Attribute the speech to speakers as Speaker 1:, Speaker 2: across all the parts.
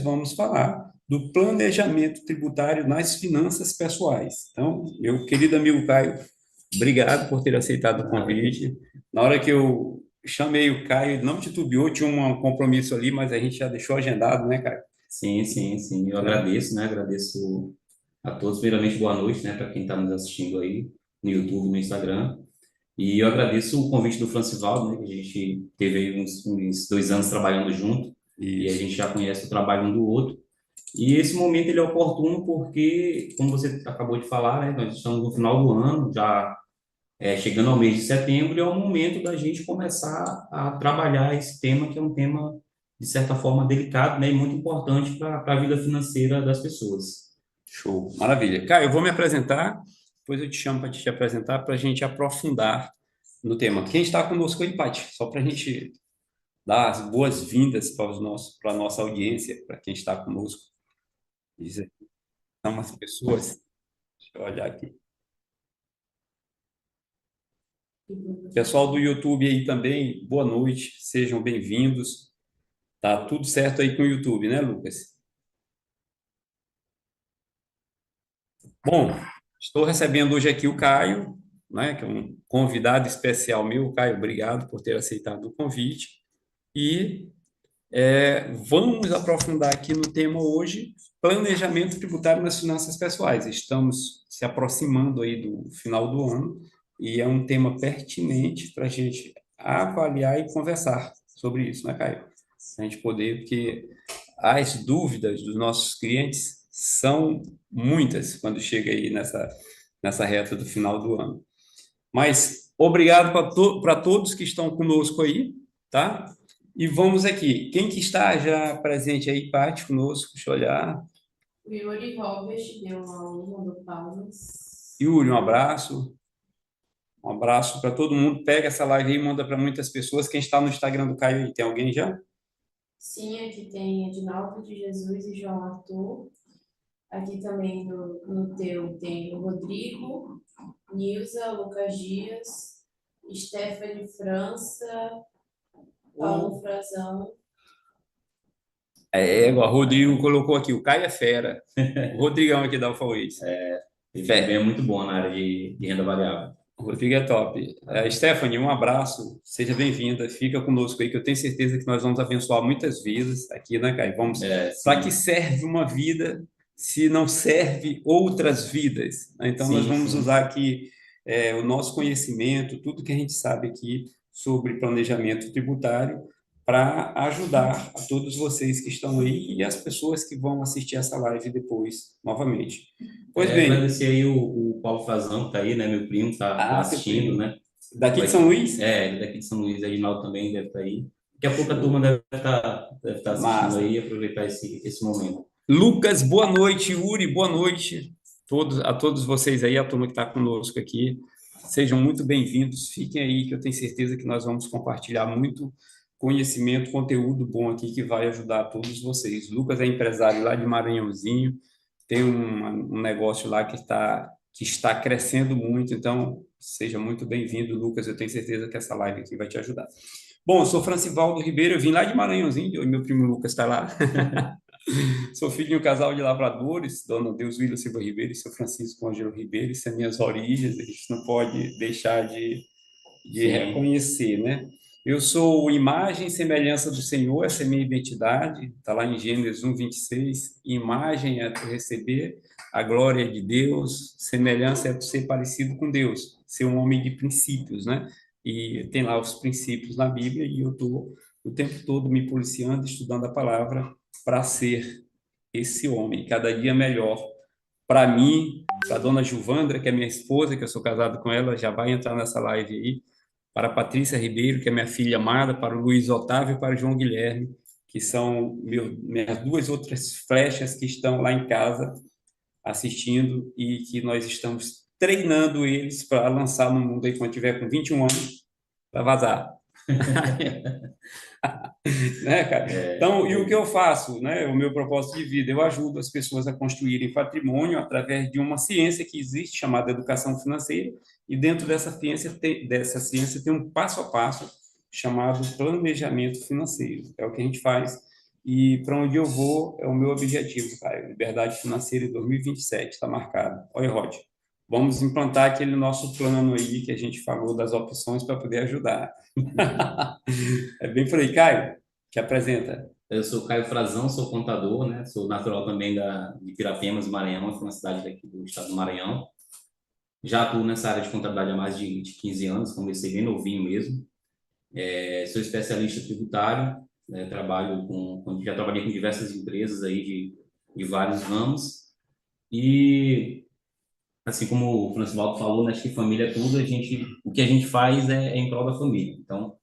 Speaker 1: vamos falar do planejamento tributário nas finanças pessoais. Então, meu querido amigo Caio, obrigado por ter aceitado o convite. Na hora que eu chamei o Caio, não titubeou, tinha um compromisso ali, mas a gente já deixou agendado, né, Caio?
Speaker 2: Sim, sim, sim. Eu
Speaker 1: É.
Speaker 2: agradeço, né? Agradeço a todos. Primeiramente, boa noite, né? Para quem está nos assistindo aí no YouTube, no Instagram. E eu agradeço o convite do Francivaldo, né? Que a gente teve aí uns 2 anos trabalhando junto e a
Speaker 1: Isso.
Speaker 2: gente já conhece o trabalho um do outro. E esse momento ele é oportuno porque, como você acabou de falar, né? Nós estamos no final do ano, já chegando ao mês de setembro, e é o momento da gente começar a trabalhar esse tema, que é um tema, de certa forma, delicado, né, e muito importante para a vida financeira das pessoas.
Speaker 1: Show. Maravilha. Caio, eu vou me apresentar, depois eu te chamo para te apresentar para a gente aprofundar no tema. Quem está conosco aí, Paty? Só para a gente dar as boas-vindas para a nossa audiência, para quem está conosco. Dizer, são umas pessoas. Deixa eu olhar aqui. Pessoal do YouTube aí também, boa noite, sejam bem-vindos. Tá tudo certo aí com o YouTube, né, Lucas? Bom, estou recebendo hoje aqui o Caio, né, que é um convidado especial meu. Caio, obrigado por ter aceitado o convite. E vamos aprofundar aqui no tema hoje, planejamento tributário nas finanças pessoais. Estamos se aproximando aí do final do ano e é um tema pertinente para a gente avaliar e conversar sobre isso, né, Caio? A gente poder, porque as dúvidas dos nossos clientes são muitas quando chega aí nessa reta do final do ano. Mas obrigado para todos que estão conosco aí, tá? E vamos aqui. Quem que está já presente aí, Paty, conosco? Deixa eu olhar.
Speaker 3: O Yuri Robert deu uma do palmas.
Speaker 1: Yuri, um abraço. Um abraço para todo mundo. Pega essa live aí e manda para muitas pessoas. Quem está no Instagram do Caio aí? Tem alguém já?
Speaker 3: Sim, aqui tem Edinaldo de Jesus e João Arthur. Aqui também no teu tem o Rodrigo, Nilza, Lucas Dias, Stephanie França, Paulo Frazão.
Speaker 1: O Rodrigo colocou aqui, o Caio é fera. O Rodrigão aqui da Alfaways.
Speaker 2: Ele também é muito bom na área de renda variável.
Speaker 1: O Rodrigo é top. Stephanie, um abraço, seja bem-vinda, fica conosco aí, que eu tenho certeza que nós vamos abençoar muitas vidas aqui, né, Caio? Vamos. Para que serve uma vida se não serve outras vidas? Então, nós
Speaker 2: Sim,
Speaker 1: vamos
Speaker 2: sim.
Speaker 1: usar aqui o nosso conhecimento, tudo que a gente sabe aqui sobre planejamento tributário, para ajudar a todos vocês que estão aí e as pessoas que vão assistir essa live depois, novamente. Pois bem.
Speaker 2: Agradecer aí o Paulo Frazão, que tá aí, né? Meu primo tá
Speaker 1: Seu
Speaker 2: assistindo,
Speaker 1: primo.
Speaker 2: né?
Speaker 1: Daqui de São Luís?
Speaker 2: Ele daqui de São Luís, Reginaldo também deve estar aí. Daqui a pouco a turma deve estar assistindo
Speaker 1: Massa.
Speaker 2: aí e aproveitar esse momento.
Speaker 1: Lucas, boa noite. Uri, boa noite. A todos vocês aí, a turma que está conosco aqui. Sejam muito bem-vindos. Fiquem aí, que eu tenho certeza que nós vamos compartilhar muito conhecimento, conteúdo bom aqui que vai ajudar a todos vocês. Lucas é empresário lá de Maranhãozinho, tem um negócio lá que está crescendo muito, então seja muito bem-vindo, Lucas. Eu tenho certeza que essa live aqui vai te ajudar. Bom, eu sou Francivaldo Ribeiro, eu vim lá de Maranhãozinho, meu primo Lucas está lá. Sou filho de um casal de lavradores, dona Deusvila Silva Ribeiro e seu Francisco Ângelo Ribeiro. Isso é minhas origens, a gente não pode deixar de
Speaker 2: Sim.
Speaker 1: reconhecer, né? Eu sou imagem e semelhança do Senhor, essa é minha identidade, está lá em Gênesis 1:26. Imagem é tu receber a glória de Deus, semelhança é tu ser parecido com Deus, ser um homem de princípios, né? E tem lá os princípios na Bíblia e eu estou o tempo todo me policiando, estudando a palavra para ser esse homem, cada dia melhor. Para mim, para a dona Gilvandra, que é minha esposa, que eu sou casado com ela, já vai entrar nessa live aí. Para a Patrícia Ribeiro, que é minha filha amada, para o Luiz Otávio e para o João Guilherme, que são minhas duas outras flechas que estão lá em casa assistindo e que nós estamos treinando eles para lançar no mundo aí quando tiver com 21 anos, para vazar. Né, cara? Então, e o que eu faço, né? O meu propósito de vida, eu ajudo as pessoas a construírem patrimônio através de uma ciência que existe chamada educação financeira, e dentro dessa ciência tem um passo a passo chamado planejamento financeiro. É o que a gente faz e para onde eu vou é o meu objetivo, cara. Liberdade financeira em 2027, está marcado. Olha, Rod, vamos implantar aquele nosso plano aí que a gente falou das opções para poder ajudar. É bem por aí, Caio, te apresenta.
Speaker 2: Eu sou Caio Frazão, sou contador, né? Sou natural também de Pirapemas, Maranhão, que é uma cidade daqui do estado do Maranhão. Já atuo nessa área de contabilidade há mais de 15 anos, comecei bem novinho mesmo. Sou especialista tributário, né? Já trabalhei com diversas empresas aí de vários ramos. E, assim como o Francivaldo falou, né, acho que família é tudo, o que a gente faz é em prol da família. Então,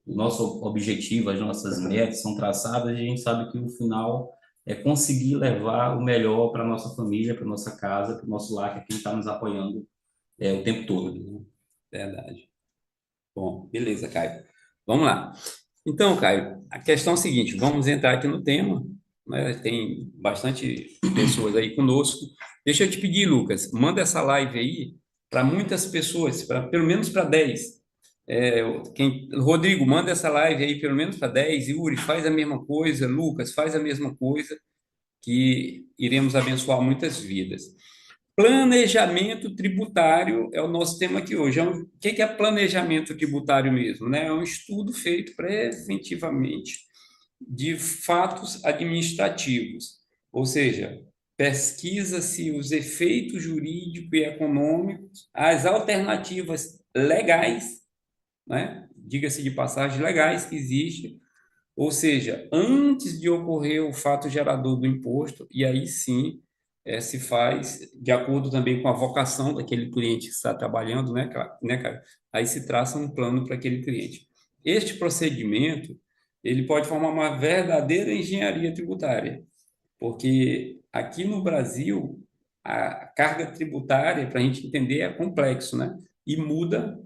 Speaker 2: o nosso objetivo, as nossas metas são traçadas e a gente sabe que o final é conseguir levar o melhor para nossa família, para nossa casa, para o nosso lar, que é quem está nos apoiando o tempo todo.
Speaker 1: Verdade. Bom, beleza, Caio. Vamos lá. Então, Caio, a questão é a seguinte, vamos entrar aqui no tema, né? Tem bastante pessoas aí conosco. Deixa eu te pedir, Lucas, manda essa live aí para muitas pessoas, pelo menos para 10. Rodrigo, manda essa live aí pelo menos para 10. Yuri, faz a mesma coisa. Lucas, faz a mesma coisa, que iremos abençoar muitas vidas. Planejamento tributário é o nosso tema aqui hoje. O que é planejamento tributário mesmo, né? É um estudo feito preventivamente de fatos administrativos, ou seja, pesquisa-se os efeitos jurídicos e econômicos, as alternativas legais, né? Diga-se de passagem, legais que existem, ou seja, antes de ocorrer o fato gerador do imposto, e aí sim se faz de acordo também com a vocação daquele cliente que está trabalhando, cara? Aí se traça um plano para aquele cliente. Este procedimento, ele pode formar uma verdadeira engenharia tributária, porque aqui no Brasil, a carga tributária, para a gente entender, é complexo, né? E muda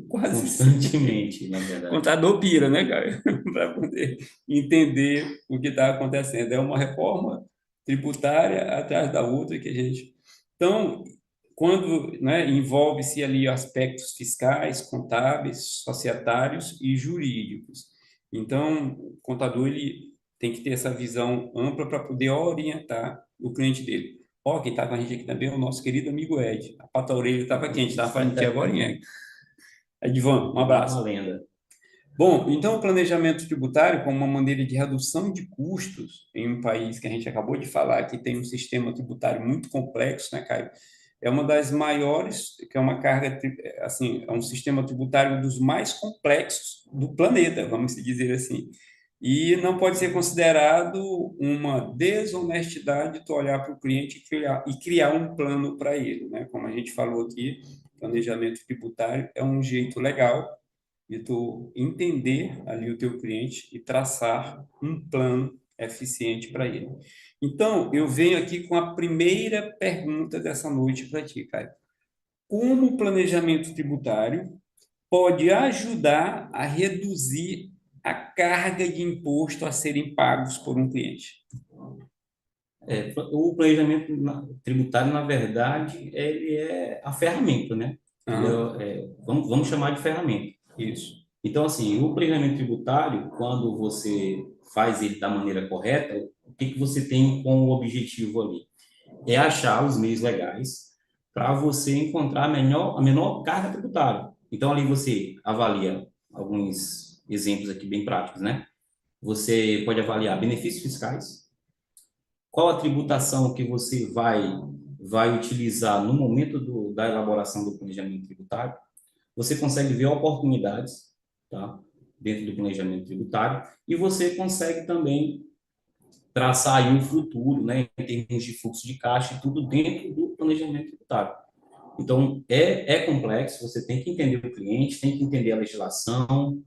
Speaker 1: quase sempre.
Speaker 2: Constantemente, na verdade.
Speaker 1: Contador pira, né, cara? Para poder entender o que está acontecendo. É uma reforma tributária atrás da outra que a gente. Então, quando, né, envolve-se ali aspectos fiscais, contábeis, societários e jurídicos. Então, o contador ele tem que ter essa visão ampla para poder orientar o cliente dele. Ó, quem está com a gente aqui também é o nosso querido amigo Ed. A pata orelha estava quente, estava falando aqui agora. Edvan, um abraço.
Speaker 2: Uma lenda.
Speaker 1: Bom, então o planejamento tributário, como uma maneira de redução de custos em um país que a gente acabou de falar, que tem um sistema tributário muito complexo, né, Caio? É uma das maiores, que é uma carga, assim, é um sistema tributário dos mais complexos do planeta, vamos dizer assim. E não pode ser considerado uma desonestidade tu olhar para o cliente e criar um plano para ele, né? Como a gente falou aqui, planejamento tributário é um jeito legal de tu entender ali o teu cliente e traçar um plano eficiente para ele. Então, eu venho aqui com a primeira pergunta dessa noite para ti, Caio. Como o planejamento tributário pode ajudar a reduzir a carga de imposto a serem pagos por um cliente?
Speaker 2: O planejamento tributário, na verdade, ele é a ferramenta, né? Vamos chamar de ferramenta.
Speaker 1: Isso.
Speaker 2: Então, assim, o planejamento tributário, quando você faz ele da maneira correta, o que você tem como objetivo ali? É achar os meios legais para você encontrar a menor carga tributária. Então, ali você avalia alguns exemplos aqui bem práticos, né? Você pode avaliar benefícios fiscais, qual a tributação que você vai utilizar no momento da elaboração do planejamento tributário. Você consegue ver oportunidades, tá, dentro do planejamento tributário, e você consegue também traçar aí um futuro, né, em termos de fluxo de caixa, tudo dentro do planejamento tributário. Então, é complexo, você tem que entender o cliente, tem que entender a legislação,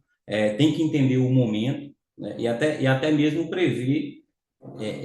Speaker 2: tem que entender o momento, né, e até mesmo prever.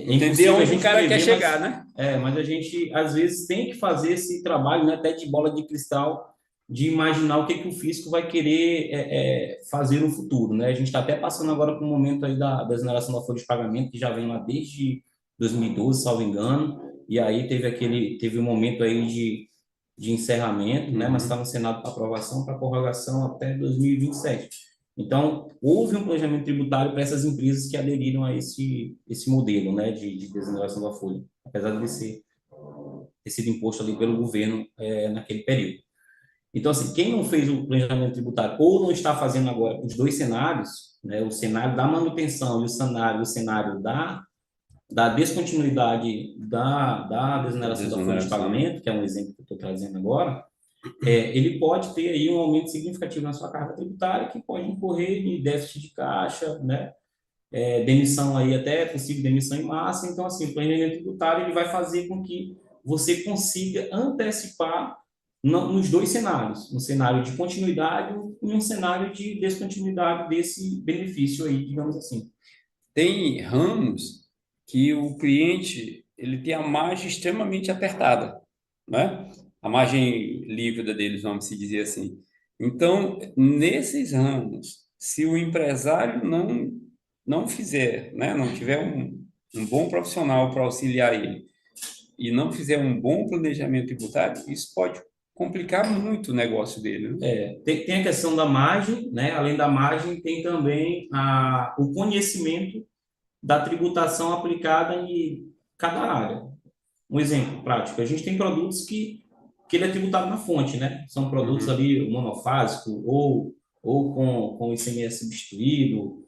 Speaker 1: Entender onde o cara quer chegar, né?
Speaker 2: Mas a gente, às vezes, tem que fazer esse trabalho, né, até de bola de cristal, de imaginar o que o fisco vai querer fazer no futuro, né? A gente está até passando agora por um momento aí da exoneração da folha de pagamento, que já vem lá desde 2012, salvo engano, e aí teve um momento aí de encerramento, né? Mas está no Senado para aprovação, para prorrogação até 2027. Então, houve um planejamento tributário para essas empresas que aderiram a esse modelo, né, de desoneração da folha, apesar de ter sido imposto ali pelo governo naquele período. Então, assim, quem não fez o planejamento tributário ou não está fazendo agora os dois cenários, né, o cenário da manutenção e o cenário da descontinuidade da desoneração da folha de pagamento, que é um exemplo que eu estou trazendo agora, ele pode ter aí um aumento significativo na sua carga tributária, que pode incorrer em déficit de caixa, né, demissão aí, até possível demissão em massa. Então, assim, o planejamento tributário ele vai fazer com que você consiga antecipar nos dois cenários, um cenário de continuidade e um cenário de descontinuidade desse benefício aí, digamos assim.
Speaker 1: Tem ramos que o cliente ele tem a margem extremamente apertada, né? A margem líquida deles, vamos se dizer assim. Então, nesses ramos, se o empresário não fizer, né, não tiver um bom profissional para auxiliar ele e não fizer um bom planejamento tributário, isso pode complicar muito o negócio dele, né?
Speaker 2: Tem a questão da margem, né? Além da margem, tem também o conhecimento da tributação aplicada em cada área. Um exemplo prático, a gente tem produtos que ele é tributado na fonte, né? São produtos ali monofásico ou com ICMS substituído,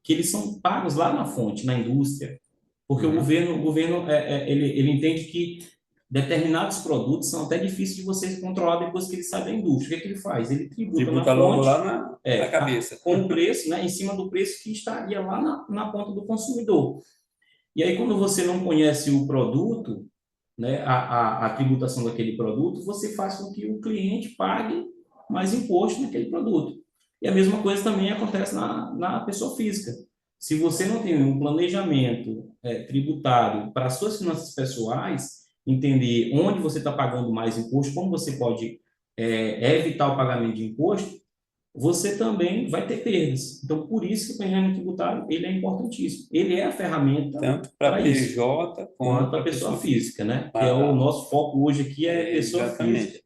Speaker 2: que eles são pagos lá na fonte, na indústria, porque o governo ele entende que determinados produtos são até difíceis de você controlar depois que ele sai da indústria. O que é que ele faz? Ele tributa na
Speaker 1: logo
Speaker 2: fonte,
Speaker 1: lá na cabeça.
Speaker 2: com o preço, né, em cima do preço que estaria lá na ponta do consumidor. E aí, quando você não conhece o produto, né, a tributação daquele produto, você faz com que o cliente pague mais imposto naquele produto. E a mesma coisa também acontece na pessoa física. Se você não tem um planejamento tributário para as suas finanças pessoais, entender onde você está pagando mais imposto, como você pode evitar o pagamento de imposto, você também vai ter perdas. Então, por isso que o planejamento tributário ele é importantíssimo. Ele é a ferramenta
Speaker 1: tanto para PJ
Speaker 2: quanto para pessoa física, né? Que é o nosso foco hoje aqui pessoa física.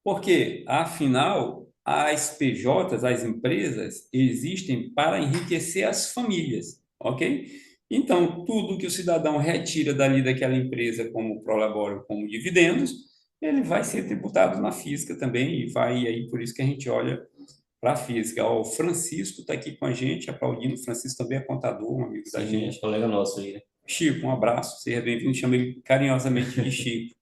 Speaker 1: Porque, afinal, as PJs, as empresas, existem para enriquecer as famílias, ok? Então, tudo que o cidadão retira dali daquela empresa como prolabore, como dividendos, ele vai ser tributado na física também e vai aí, por isso que a gente olha para a física. O Francisco está aqui com a gente, aplaudindo. O Francisco também é contador, um amigo da gente.
Speaker 2: Colega nosso aí, né?
Speaker 1: Chico, um abraço, seja bem-vindo. Chamei carinhosamente de Chico,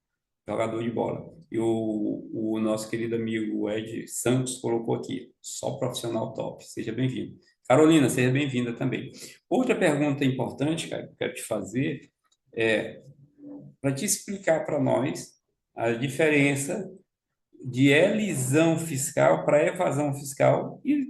Speaker 1: jogador de bola. E o nosso querido amigo Ed Santos colocou aqui, só profissional top, seja bem-vindo. Carolina, seja bem-vinda também. Outra pergunta importante, cara, que eu quero te fazer é para te explicar para nós a diferença de elisão fiscal para evasão fiscal e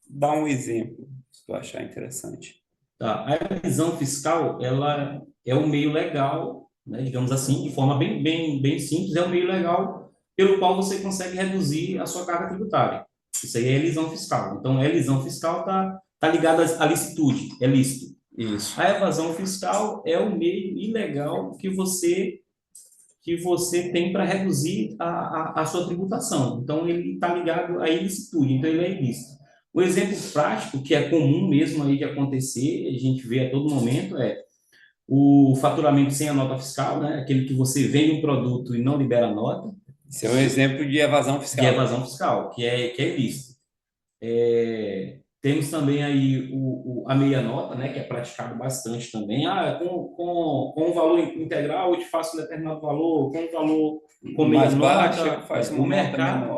Speaker 1: dar um exemplo, se tu achar interessante.
Speaker 2: Tá. A elisão fiscal, ela é um meio legal, né, digamos assim, de forma bem simples, é um meio legal pelo qual você consegue reduzir a sua carga tributária. Isso aí é elisão fiscal. Então, a elisão fiscal está ligada à licitude, é lícito.
Speaker 1: Isso.
Speaker 2: A evasão fiscal é o meio ilegal que você tem para reduzir a sua tributação. Então, ele está ligado à ilicitude, então ele é ilícito. O exemplo prático, que é comum mesmo aí de acontecer, a gente vê a todo momento, é o faturamento sem a nota fiscal, né? Aquele que você vende um produto e não libera a nota.
Speaker 1: Esse é um exemplo de evasão fiscal.
Speaker 2: De evasão fiscal, que é ilícito. Temos também aí a meia nota, né, que é praticado bastante também. Com um valor integral eu te faço um determinado valor, com um valor com meia
Speaker 1: mais
Speaker 2: nota.
Speaker 1: Baixa, faz uma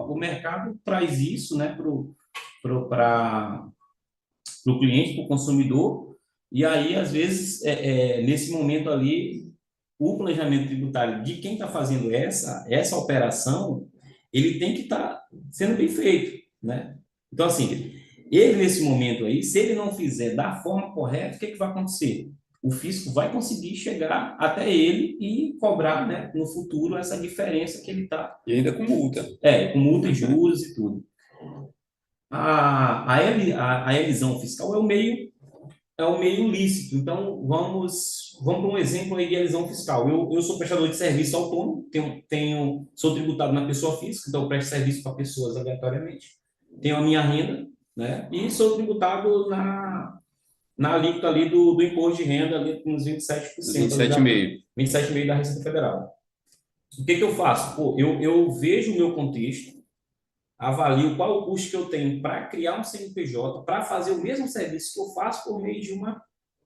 Speaker 2: o mercado traz isso, né, para o cliente, para o consumidor, e aí, às vezes, nesse momento ali, o planejamento tributário de quem está fazendo essa operação, ele tem que estar sendo bem feito, né? Então, assim, ele, nesse momento aí, se ele não fizer da forma correta, o que vai acontecer? O fisco vai conseguir chegar até ele e cobrar, né, no futuro essa diferença que ele está.
Speaker 1: E ainda com multa.
Speaker 2: Com multa e juros e tudo. A elisão fiscal é o meio lícito. Então, vamos para um exemplo aí de elisão fiscal. Eu sou prestador de serviço autônomo, sou tributado na pessoa física, então eu presto serviço para pessoas aleatoriamente. Tenho a minha renda, né? E sou tributado na alíquota ali do imposto de renda, ali com uns 27%, ali da,
Speaker 1: 27,5.
Speaker 2: 27,5% da Receita Federal. O que que eu faço? Pô, eu vejo o meu contexto, avalio qual o custo que eu tenho para criar um CNPJ, para fazer o mesmo serviço que eu faço por meio de uma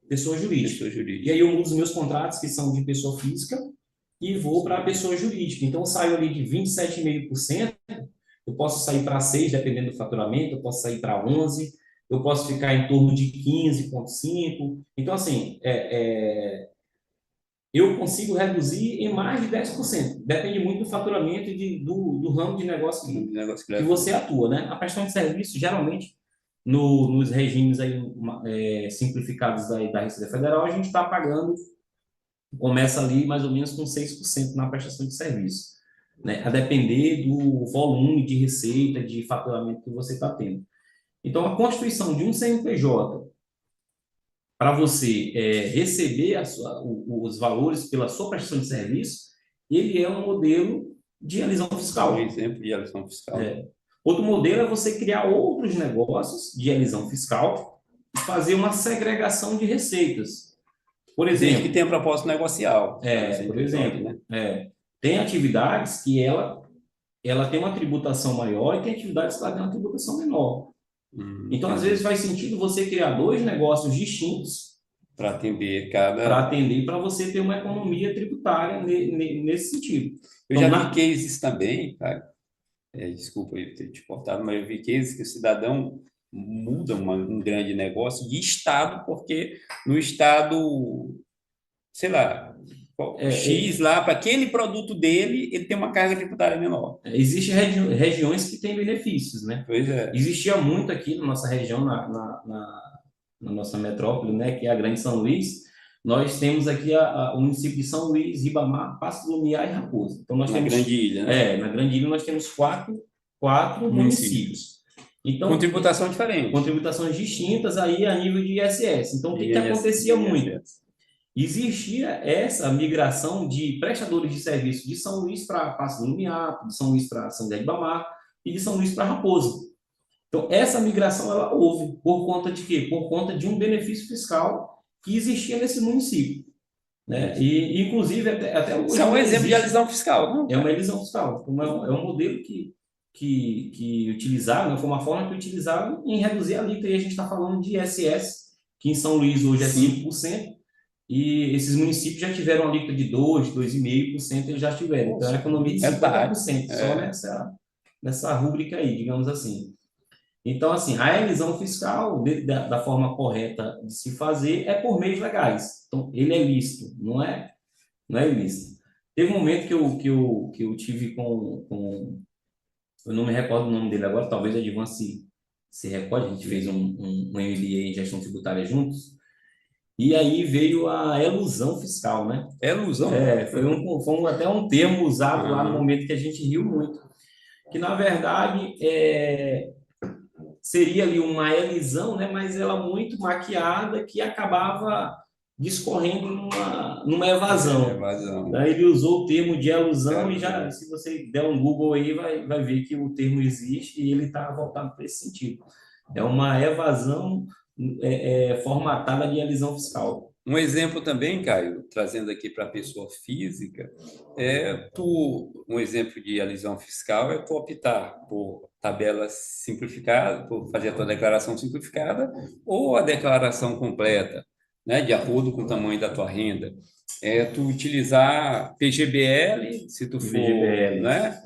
Speaker 2: pessoa jurídica.
Speaker 1: Pessoa
Speaker 2: E
Speaker 1: jurídica.
Speaker 2: aí eu mudo os meus contratos, que são de pessoa física, e vou para a pessoa jurídica. Então, eu saio ali de 27,5%, eu posso sair para 6, dependendo do faturamento, eu posso sair para 11, eu posso ficar em torno de 15,5. Então, assim, eu consigo reduzir em mais de 10%. Depende muito do faturamento e do ramo de negócio
Speaker 1: Negócio que
Speaker 2: que
Speaker 1: leva.
Speaker 2: você atua, né? A prestação de serviço, geralmente, nos regimes aí, simplificados da Receita Federal, a gente está pagando, começa ali mais ou menos com 6% na prestação de serviço, né? A depender do volume de receita, de faturamento que você está tendo. Então, a constituição de um CNPJ para você receber os valores pela sua prestação de serviço, ele é um modelo de elisão
Speaker 1: Um
Speaker 2: fiscal.
Speaker 1: exemplo de eleição fiscal.
Speaker 2: Outro modelo é você criar outros negócios de elisão fiscal e fazer uma segregação de receitas. Por
Speaker 1: Desde que
Speaker 2: exemplo,
Speaker 1: tenha propósito negocial.
Speaker 2: por exemplo, tem atividades que ela tem uma tributação maior e tem atividades que ela tem uma tributação menor. Então, às vezes, faz sentido você criar dois negócios distintos
Speaker 1: para atender
Speaker 2: para você ter uma economia tributária nesse sentido.
Speaker 1: Eu
Speaker 2: Então,
Speaker 1: já vi cases também, cara. Desculpa eu ter te cortado, mas eu vi cases que o cidadão muda um grande negócio de estado, porque no estado, sei lá, X lá, para aquele produto dele, ele tem uma carga tributária menor.
Speaker 2: Existem regiões que têm benefícios, né?
Speaker 1: Pois é.
Speaker 2: Existia muito aqui na nossa região, na nossa metrópole, né, que é a Grande São Luís. Nós temos aqui o município de São Luís, Ribamar, Passo do Lumiar e Raposa. Então, nós temos,
Speaker 1: Grande Ilha, né?
Speaker 2: na Grande Ilha nós temos quatro municípios. Então,
Speaker 1: com tributação diferente.
Speaker 2: Com tributações distintas aí a nível de ISS. Então, o que acontecia muito? Existia essa migração de prestadores de serviço de São Luís para Passo do Lumiar, de São Luís para São José de Ribamar e de São Luís para Raposa. Então, essa migração ela houve por conta de quê? Por conta de um benefício fiscal que existia nesse município, né? E inclusive até hoje
Speaker 1: isso é um exemplo de elisão fiscal, não?
Speaker 2: É uma elisão fiscal. Então, é um modelo que utilizaram, foi uma forma que utilizaram em reduzir a alíquota. E a gente está falando de ISS, que em São Luís hoje é 5%, e esses municípios já tiveram uma alíquota de 2%, 2,5%, eles já tiveram. Então, é uma economia de 50%, só nessa rúbrica aí, digamos assim. Então, assim, a elisão fiscal, da forma correta de se fazer, é por meios legais. Então, ele é lícito, não é ilícito. Teve um momento que eu tive com eu não me recordo o nome dele agora, talvez a Divan se recorde, a gente fez um MBA em gestão tributária juntos, e aí veio a elusão fiscal, né?
Speaker 1: Elusão?
Speaker 2: Foi até um termo usado lá no momento que a gente riu muito. Que, na verdade, seria ali uma elisão, né? Mas ela muito maquiada, que acabava discorrendo numa evasão. Daí ele usou o termo de elusão e já, se você der um Google aí, vai ver que o termo existe e ele está voltado para esse sentido. É uma evasão formatada de elisão fiscal.
Speaker 1: Um exemplo também, Caio, trazendo aqui para a pessoa física, um exemplo de elisão fiscal é tu optar por tabela simplificada, por fazer a tua declaração simplificada ou a declaração completa, né, de acordo com o tamanho da tua renda. Tu utilizar PGBL, se tu for, né,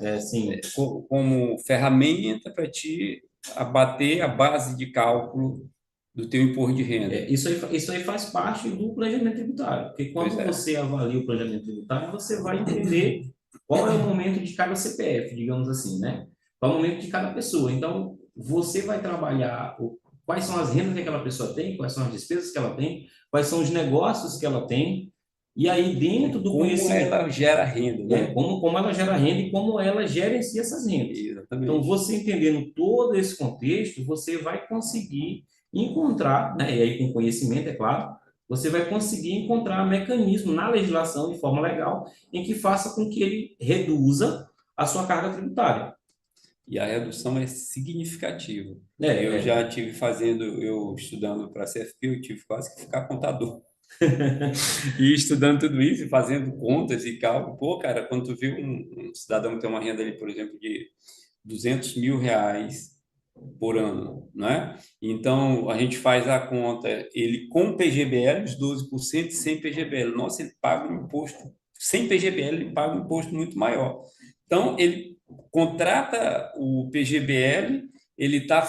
Speaker 1: como ferramenta para te abater a base de cálculo do teu imposto de renda.
Speaker 2: Isso aí faz parte do planejamento tributário, porque quando você avalia o planejamento tributário, você vai entender qual é o momento de cada CPF, digamos assim, né? Qual é o momento de cada pessoa. Então, você vai trabalhar quais são as rendas que aquela pessoa tem, quais são as despesas que ela tem, quais são os negócios que ela tem, e aí dentro do conhecimento...
Speaker 1: Como ela gera renda, né?
Speaker 2: Como ela gera renda e como ela gerencia essas rendas.
Speaker 1: Exatamente.
Speaker 2: Então, você entendendo todo esse contexto, você vai conseguir encontrar, né, e aí com conhecimento, é claro, você vai conseguir encontrar mecanismo na legislação, de forma legal, em que faça com que ele reduza a sua carga tributária.
Speaker 1: E a redução é significativa.
Speaker 2: É,
Speaker 1: Eu
Speaker 2: é.
Speaker 1: já tive eu estudando para a CFP, eu tive quase que ficar contador. E estudando tudo isso, e fazendo contas e cálculo. Pô, cara, quando tu vê um cidadão que tem uma renda ali, por exemplo, de R$ 200.000 por ano, né? Então, a gente faz a conta, ele com PGBL, os 12% e sem PGBL. Nossa, ele paga um imposto, sem PGBL, ele paga um imposto muito maior. Então, ele contrata o PGBL, ele está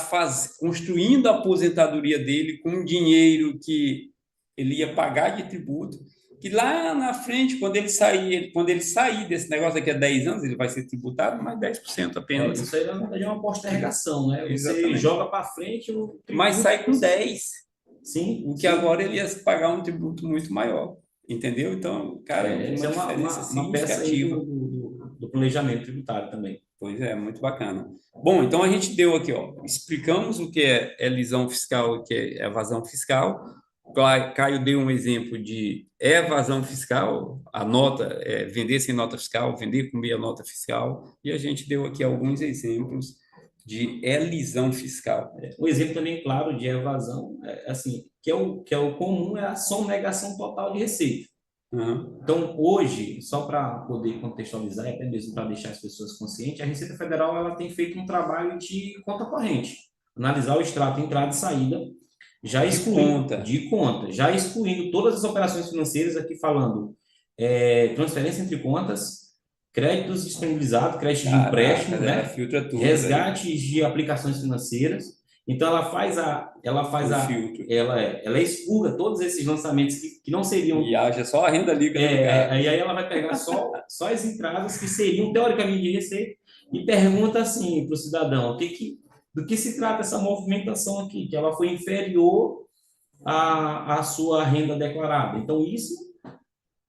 Speaker 1: construindo a aposentadoria dele com dinheiro que ele ia pagar de tributo, que lá na frente, quando ele sair desse negócio daqui a 10 anos, ele vai ser tributado mais 10% apenas.
Speaker 2: Isso aí, na verdade, é uma postergação, né? Você
Speaker 1: Exatamente.
Speaker 2: joga para frente o
Speaker 1: Mas
Speaker 2: tributo.
Speaker 1: sai com 10,
Speaker 2: Sim.
Speaker 1: o que
Speaker 2: sim.
Speaker 1: agora ele ia pagar um tributo muito maior. Entendeu? Então, cara,
Speaker 2: Isso é
Speaker 1: uma diferença
Speaker 2: uma peça aí
Speaker 1: significativa.
Speaker 2: do planejamento tributário também.
Speaker 1: Pois é, muito bacana. Bom, então a gente deu aqui, ó, explicamos o que é elisão fiscal e o que é evasão fiscal. Caio deu um exemplo de evasão fiscal, a nota, vender sem nota fiscal, vender com meia nota fiscal, e a gente deu aqui alguns exemplos de elisão fiscal.
Speaker 2: Um exemplo também claro de evasão, assim, que é o comum, é a sonegação total de receita.
Speaker 1: Uhum.
Speaker 2: Então, hoje, só para poder contextualizar, e até mesmo para deixar as pessoas conscientes, a Receita Federal ela tem feito um trabalho de conta corrente, analisar o extrato entrada e saída, já excluindo de conta, já excluindo todas as operações financeiras, aqui falando transferência entre contas, créditos disponibilizados, créditos de empréstimo,
Speaker 1: Ela
Speaker 2: né?
Speaker 1: filtra tudo
Speaker 2: Resgates de aplicações financeiras. Então
Speaker 1: filtro.
Speaker 2: ela expurga todos esses lançamentos que não seriam.
Speaker 1: E haja só a renda líquida do cara.
Speaker 2: Aí ela vai pegar só as entradas que seriam teoricamente de receita e pergunta assim para o cidadão do que se trata essa movimentação aqui, que ela foi inferior à sua renda declarada. Então,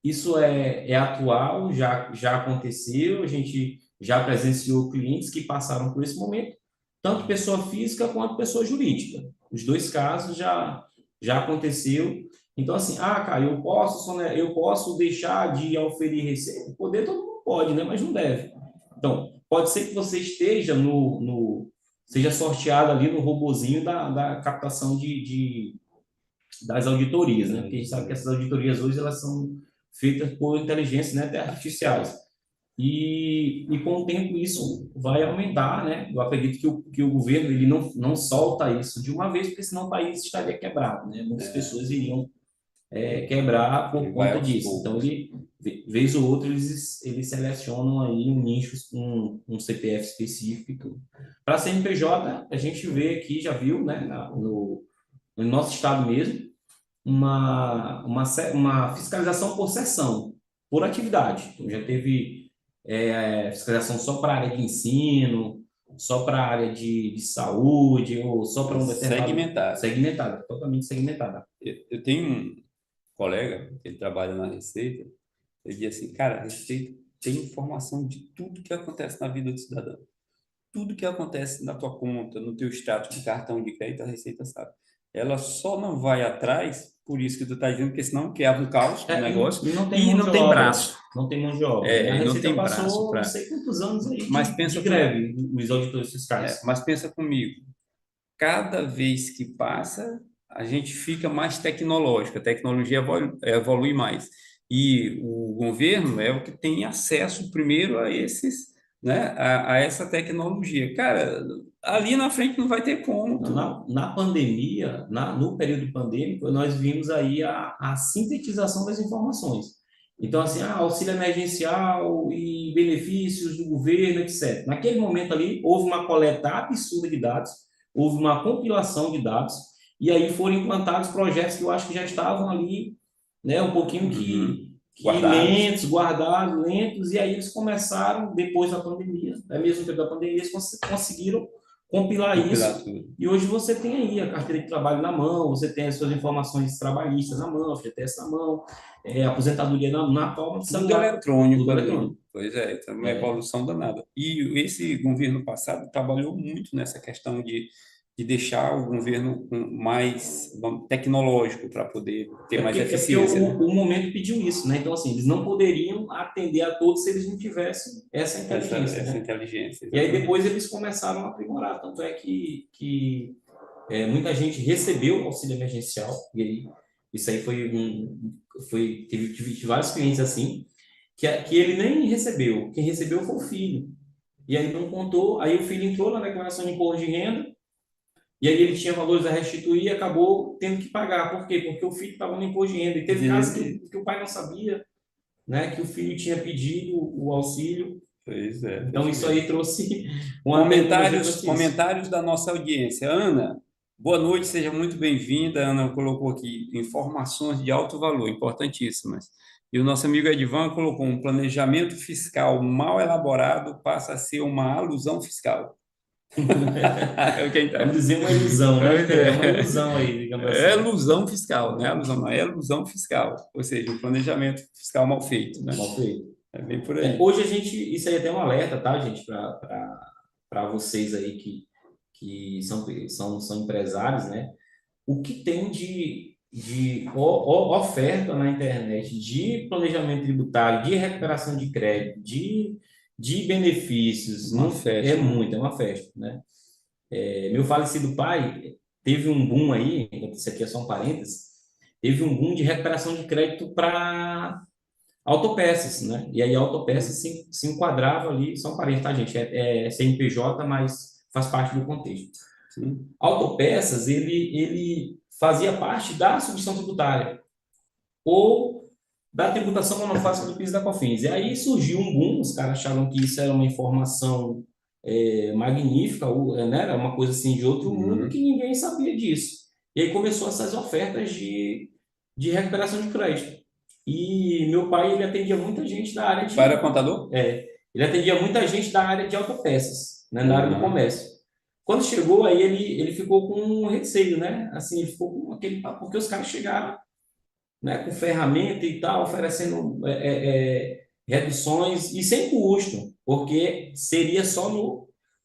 Speaker 2: isso é atual, já aconteceu, a gente já presenciou clientes que passaram por esse momento, tanto pessoa física quanto pessoa jurídica. Os dois casos já aconteceu. Então, assim, cara, eu posso deixar de auferir receita? Poder todo mundo pode, né? Mas não deve. Então, pode ser que você esteja seja sorteado ali no robozinho da captação das auditorias, né? Porque a gente sabe que essas auditorias hoje elas são feitas por inteligências, né, artificiais. E com o tempo isso vai aumentar, né? Eu acredito que o governo ele não solta isso de uma vez, porque senão o país estaria quebrado, né? Muitas pessoas iriam quebrar por conta disso. Então, vez ou outra, eles selecionam aí um nicho, um CPF específico. Para a CNPJ, a gente vê aqui, já viu, né, no nosso estado mesmo, uma fiscalização por seção, por atividade. Então, já teve fiscalização só para a área de ensino, só para a área de saúde, ou só para um determinado... Segmentada, totalmente segmentada.
Speaker 1: Eu tenho um colega, ele trabalha na Receita, ele diz assim, cara, a Receita tem informação de tudo que acontece na vida do cidadão. Tudo que acontece na tua conta, no teu extrato de cartão de crédito, a Receita sabe. Ela só não vai atrás, por isso que tu está dizendo, porque senão quebra o caos do negócio
Speaker 2: e não tem
Speaker 1: braço.
Speaker 2: Não tem mão de obra. A Receita
Speaker 1: não tem
Speaker 2: passou não sei quantos anos aí
Speaker 1: de
Speaker 2: greve, os auditores fiscais.
Speaker 1: Mas pensa comigo, cada vez que passa, a gente fica mais tecnológico, a tecnologia evolui mais. E o governo é o que tem acesso primeiro a esses, né, a essa tecnologia. Cara, ali na frente não vai ter como.
Speaker 2: Na pandemia, no período pandêmico, nós vimos aí a sintetização das informações. Então, assim, auxílio emergencial e benefícios do governo, etc. Naquele momento ali, houve uma coleta absurda de dados, houve uma compilação de dados, e aí foram implantados projetos que eu acho que já estavam ali, né, um pouquinho guardados, lentos, e aí eles começaram, depois da pandemia, mesmo depois da pandemia, eles conseguiram compilar isso, tudo. E hoje você tem aí a carteira de trabalho na mão, você tem as suas informações trabalhistas na mão, FGTS na mão, aposentadoria na palma do celular.
Speaker 1: Tudo eletrônico. Pois é, então é uma evolução danada. E esse governo passado trabalhou muito nessa questão de de deixar o governo mais tecnológico para poder ter mais
Speaker 2: É porque
Speaker 1: eficiência, né?
Speaker 2: o momento pediu isso, né? Então, assim, eles não poderiam atender a todos se eles não tivessem essa inteligência,
Speaker 1: Essa
Speaker 2: né?
Speaker 1: inteligência,
Speaker 2: E aí
Speaker 1: exatamente.
Speaker 2: depois eles começaram a aprimorar, tanto é que muita gente recebeu o auxílio emergencial, e aí isso aí tive vários clientes assim, que ele nem recebeu, quem recebeu foi o filho. E aí não contou, aí o filho entrou na declaração de imposto de renda, e aí ele tinha valores a restituir e acabou tendo que pagar. Por quê? Porque o filho estava no imposto de renda. E teve casos que o pai não sabia, né, que o filho tinha pedido o auxílio.
Speaker 1: Pois é,
Speaker 2: Então,
Speaker 1: isso
Speaker 2: isso aí
Speaker 1: mesmo.
Speaker 2: trouxe, uma tecnologia trouxe isso.
Speaker 1: Comentários da nossa audiência. Ana, boa noite, seja muito bem-vinda. A Ana colocou aqui informações de alto valor, importantíssimas. E o nosso amigo Edvan colocou um planejamento fiscal mal elaborado passa a ser uma alusão fiscal. Ok,
Speaker 2: Vamos
Speaker 1: então.
Speaker 2: dizer uma ilusão, né?
Speaker 1: Pois
Speaker 2: É uma
Speaker 1: é.
Speaker 2: ilusão aí, digamos
Speaker 1: É
Speaker 2: assim.
Speaker 1: ilusão fiscal, né? Alusão, não, é ilusão fiscal. Ou seja, um planejamento fiscal mal feito, né?
Speaker 2: Mal feito.
Speaker 1: É bem por aí.
Speaker 2: Hoje a gente, isso aí é até um alerta, tá, gente, para vocês aí que são empresários, né? O que tem de oferta na internet de planejamento tributário, de recuperação de crédito, de benefícios,
Speaker 1: Uma
Speaker 2: não, é
Speaker 1: festa, né?
Speaker 2: muito, é uma festa, né? Meu falecido pai teve um boom aí, isso aqui é só um parênteses, teve um boom de recuperação de crédito para autopeças, né? E aí a autopeças se enquadrava ali, só um parênteses, tá, gente? É CNPJ, mas faz parte do contexto.
Speaker 1: Sim.
Speaker 2: Autopeças, ele fazia parte da substituição tributária ou da tributação monofásica do PIS e da COFINS. E aí surgiu um boom, os caras acharam que isso era uma informação magnífica, né? Era uma coisa assim de outro mundo que ninguém sabia disso. E aí começou essas ofertas de recuperação de crédito. E meu pai, ele atendia muita gente da área
Speaker 1: Para contador?
Speaker 2: ele atendia muita gente da área de autopeças, né? Da área do
Speaker 1: Uhum.
Speaker 2: comércio. Quando chegou aí, ele ficou com um receio, né? Assim, ele ficou com aquele papo, porque os caras chegaram, né, com ferramenta e tal, oferecendo reduções e sem custo, porque seria só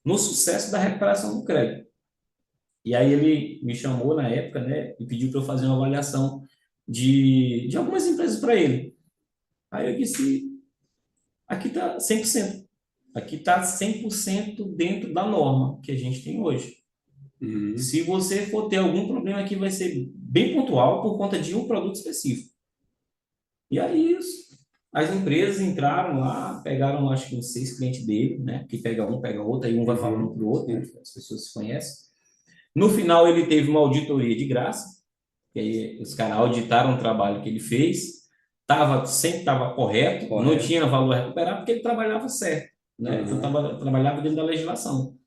Speaker 2: no sucesso da recuperação do crédito. E aí ele me chamou na época, né, e pediu para eu fazer uma avaliação de algumas empresas para ele. Aí eu disse, aqui está 100%. Aqui está 100% dentro da norma que a gente tem hoje.
Speaker 1: Uhum.
Speaker 2: Se você for ter algum problema aqui, vai ser bem pontual por conta de um produto específico. E aí as empresas entraram lá, pegaram acho que uns 6 clientes dele, né? Que pega um, pega outro, aí um vai falando para o outro, né?
Speaker 1: Sim.
Speaker 2: As pessoas se conhecem. No final ele teve uma auditoria de graça, e aí os caras auditaram o trabalho que ele fez, sempre estava correto, não
Speaker 1: Correto.
Speaker 2: tinha valor a recuperar porque ele trabalhava certo, né? Então trabalhava dentro da legislação.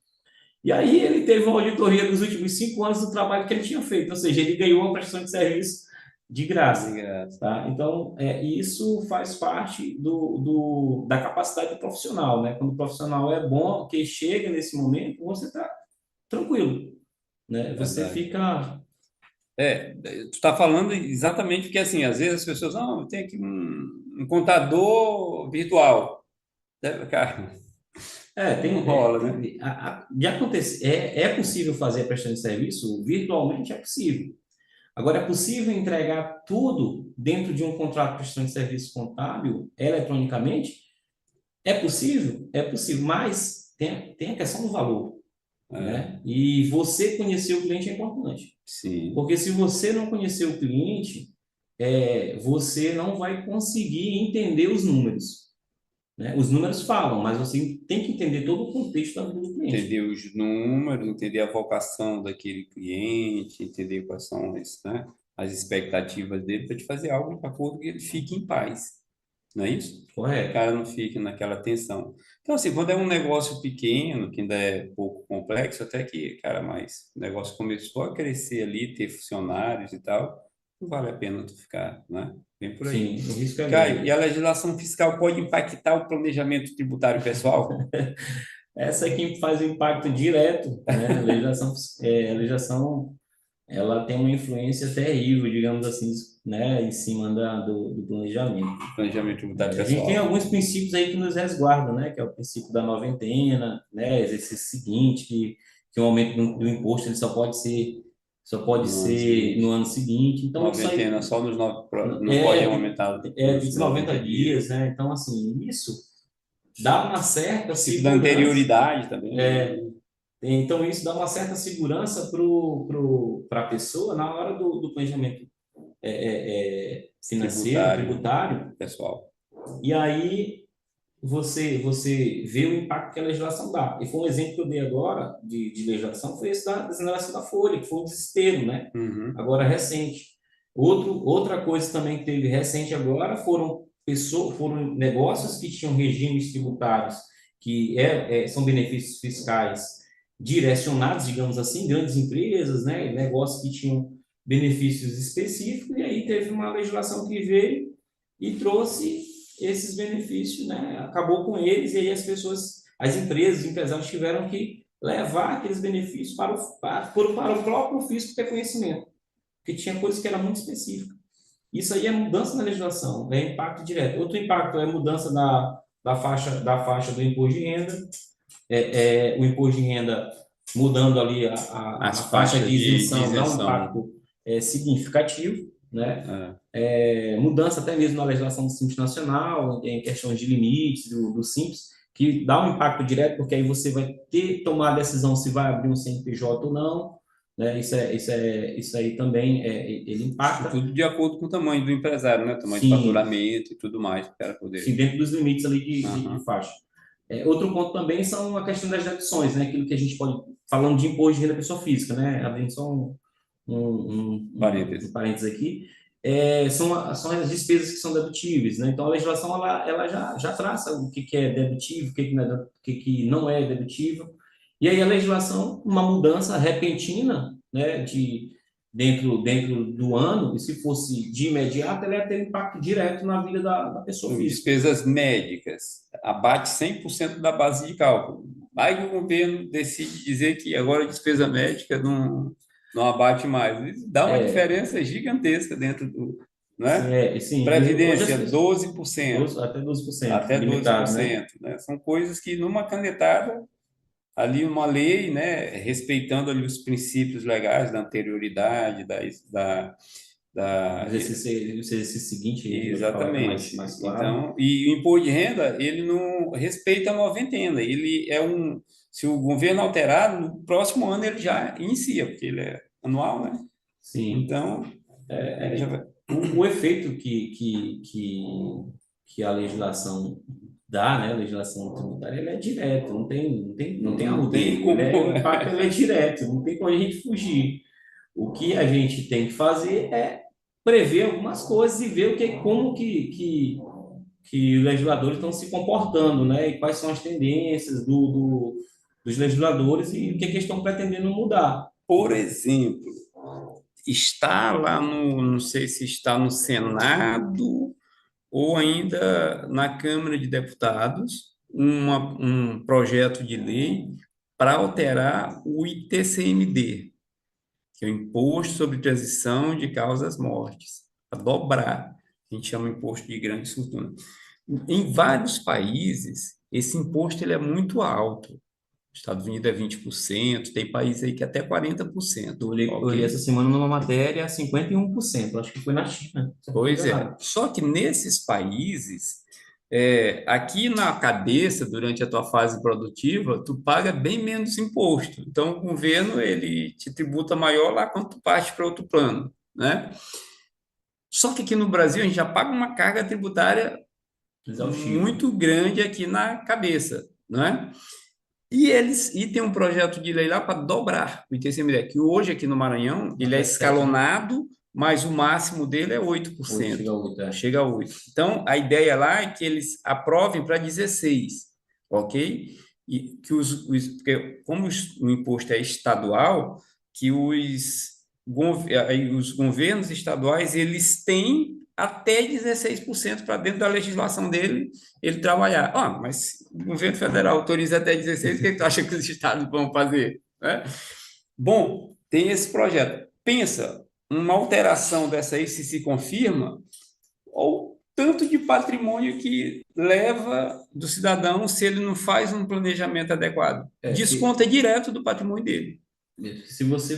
Speaker 2: E aí ele teve uma auditoria dos últimos 5 anos do trabalho que ele tinha feito, ou seja, ele ganhou uma prestação de serviço de
Speaker 1: De
Speaker 2: graça.
Speaker 1: graça.
Speaker 2: Tá? Então, isso faz parte da capacidade do profissional, né? Quando o profissional é bom, que chega nesse momento, você está tranquilo, né? Você
Speaker 1: Verdade.
Speaker 2: fica...
Speaker 1: Tu está falando exatamente porque, assim, às vezes as pessoas, não, tem aqui um contador virtual. Cara,
Speaker 2: Tem,
Speaker 1: não rola, né?
Speaker 2: de acontecer, é possível fazer a prestação de serviço? Virtualmente é possível. Agora, é possível entregar tudo dentro de um contrato de prestação de serviço contábil eletronicamente? É possível, mas tem a questão do valor,
Speaker 1: É,
Speaker 2: né? E você conhecer o cliente é importante,
Speaker 1: sim.
Speaker 2: porque se você não conhecer o cliente, você não vai conseguir entender os números, né? Os números falam, mas você tem que entender todo o contexto da vida do cliente.
Speaker 1: Entender os números, entender a vocação daquele cliente, entender quais são as expectativas dele para te fazer algo de acordo que ele fique em paz. Não é isso? O
Speaker 2: Correto?
Speaker 1: cara não fique naquela tensão. Então, assim, quando é um negócio pequeno, que ainda é pouco complexo, até que, cara, mas o negócio começou a crescer ali, ter funcionários e tal, não vale a pena tu ficar, né? Bem por aí.
Speaker 2: Sim, o risco é
Speaker 1: Cara, e
Speaker 2: grande.
Speaker 1: a legislação fiscal pode impactar o planejamento tributário pessoal?
Speaker 2: Essa é quem faz o impacto direto, né? A legislação ela tem uma influência terrível, digamos assim, né, em cima do planejamento.
Speaker 1: Planejamento tributário
Speaker 2: A gente tem
Speaker 1: pessoal.
Speaker 2: alguns princípios aí que nos resguardam, né, que é o princípio da noventena, né, exercício seguinte, que que o aumento do imposto ele só pode ser no ano seguinte. Então, isso aí
Speaker 1: Noventena, só nos 9, não pode
Speaker 2: é,
Speaker 1: aumentar
Speaker 2: tem que
Speaker 1: nos
Speaker 2: ser 90
Speaker 1: 90 dias.
Speaker 2: dias, né? Então, assim, isso dá uma certa
Speaker 1: Tipo da
Speaker 2: segurança.
Speaker 1: anterioridade também,
Speaker 2: é,
Speaker 1: né?
Speaker 2: então, isso dá uma certa segurança para a pessoa na hora do planejamento financeiro,
Speaker 1: Tributário,
Speaker 2: tributário.
Speaker 1: pessoal.
Speaker 2: E aí você vê o impacto que a legislação dá. E foi um exemplo que eu dei agora de legislação, foi esse da desoneração da folha, que foi um desespero, né?
Speaker 1: Uhum.
Speaker 2: Agora recente. Outra coisa também que teve recente agora foram negócios que tinham regimes tributários que são benefícios fiscais direcionados, digamos assim, grandes empresas, né? Negócios que tinham benefícios específicos, e aí teve uma legislação que veio e trouxe esses benefícios, né? Acabou com eles, e aí as empresas, os empresários tiveram que levar aqueles benefícios para o próprio fisco ter conhecimento, porque tinha coisas que eram muito específicas. Isso aí é mudança na legislação, é impacto direto. Outro impacto é a mudança da faixa do imposto de renda, o imposto de renda mudando ali a
Speaker 1: As
Speaker 2: faixa de
Speaker 1: faixas de
Speaker 2: isenção dá um
Speaker 1: isenção.
Speaker 2: impacto significativo, né?
Speaker 1: É.
Speaker 2: Mudança até mesmo na legislação do Simples Nacional, em questões de limites do Simples, que dá um impacto direto, porque aí você vai ter que tomar a decisão se vai abrir um CNPJ ou não, né? Isso aí também ele impacta,
Speaker 1: Tudo de acordo com o tamanho do empresário, né? Tamanho de
Speaker 2: sim,
Speaker 1: faturamento e tudo mais, para
Speaker 2: sim,
Speaker 1: poder.
Speaker 2: dentro dos limites ali de
Speaker 1: Aham.
Speaker 2: faixa. Outro ponto também são a questão das deduções, né? Aquilo que a gente pode, falando de imposto de renda da pessoa física, né? Abrindo só um
Speaker 1: Parênteses.
Speaker 2: parênteses aqui, são as despesas que são dedutíveis, né? Então, a legislação ela já traça o que é dedutível, o que não é dedutível. E aí, a legislação, uma mudança repentina, né, dentro do ano, e se fosse de imediato, ela ia ter impacto direto na vida da pessoa física.
Speaker 1: Despesas médicas, abate 100% da base de cálculo. Aí o governo decide dizer que agora a despesa médica não abate mais. Isso dá uma
Speaker 2: É,
Speaker 1: diferença gigantesca dentro do, né?
Speaker 2: sim, e hoje
Speaker 1: Previdência, 12%,
Speaker 2: até 12%
Speaker 1: até
Speaker 2: limitado, né?
Speaker 1: 12%, né? São coisas que numa canetada, ali uma lei, né, respeitando ali os princípios legais da anterioridade, da
Speaker 2: O exercício seguinte, a gente pode falar que é
Speaker 1: exatamente.
Speaker 2: mais claro.
Speaker 1: Então, e o imposto de renda, ele não respeita a noventena. Ele é um, se o governo alterar, no próximo ano ele já inicia, porque ele é anual, né?
Speaker 2: Sim.
Speaker 1: Então, já vai.
Speaker 2: O efeito que a legislação dá, né, a legislação tributária, ele é direto, não tem
Speaker 1: Não tem
Speaker 2: arremedo, o
Speaker 1: como.
Speaker 2: impacto ele é direto, não tem como a gente fugir. O que a gente tem que fazer é prever algumas coisas e ver como que os legisladores estão se comportando, né, e quais são as tendências dos legisladores e o que eles estão pretendendo mudar.
Speaker 1: Por exemplo, está lá no, não sei se está no Senado ou ainda na Câmara de Deputados, um projeto de lei para alterar o ITCMD, que é o Imposto sobre Transição de Causas Mortes, para dobrar. A gente chama imposto de grande fortuna. Em vários países, esse imposto ele é muito alto. Estados Unidos é 20%, tem país aí que é até 40%,
Speaker 2: Eu li essa
Speaker 1: ok?
Speaker 2: semana numa matéria 51%, acho que foi na China, se eu não estou
Speaker 1: Pois é.
Speaker 2: enganado.
Speaker 1: Só que nesses países, aqui na cabeça, durante a tua fase produtiva, tu paga bem menos imposto. Então, o governo, ele te tributa maior lá quando tu parte para outro plano, né? Só que aqui no Brasil, a gente já paga uma carga tributária
Speaker 2: Exaustivo.
Speaker 1: muito grande aqui na cabeça, não é? E tem um projeto de lei lá para dobrar o ITCMD, que hoje aqui no Maranhão, ele é
Speaker 2: Até 7, né?
Speaker 1: escalonado, mas o máximo dele é
Speaker 2: 8
Speaker 1: 8%.
Speaker 2: chega a 8, é.
Speaker 1: Chega a 8. Então, a ideia lá é que eles aprovem para 16, ok? E que porque como o imposto é estadual, que os governos estaduais, eles têm até 16% para dentro da legislação dele, ele trabalhar. Mas o governo federal autoriza até 16, o que tu acha que os estados vão fazer? Né? Bom, tem esse projeto. Pensa, uma alteração dessa aí, se confirma, ou tanto de patrimônio que leva do cidadão se ele não faz um planejamento adequado.
Speaker 2: Porque
Speaker 1: Desconta direto do patrimônio dele.
Speaker 2: se você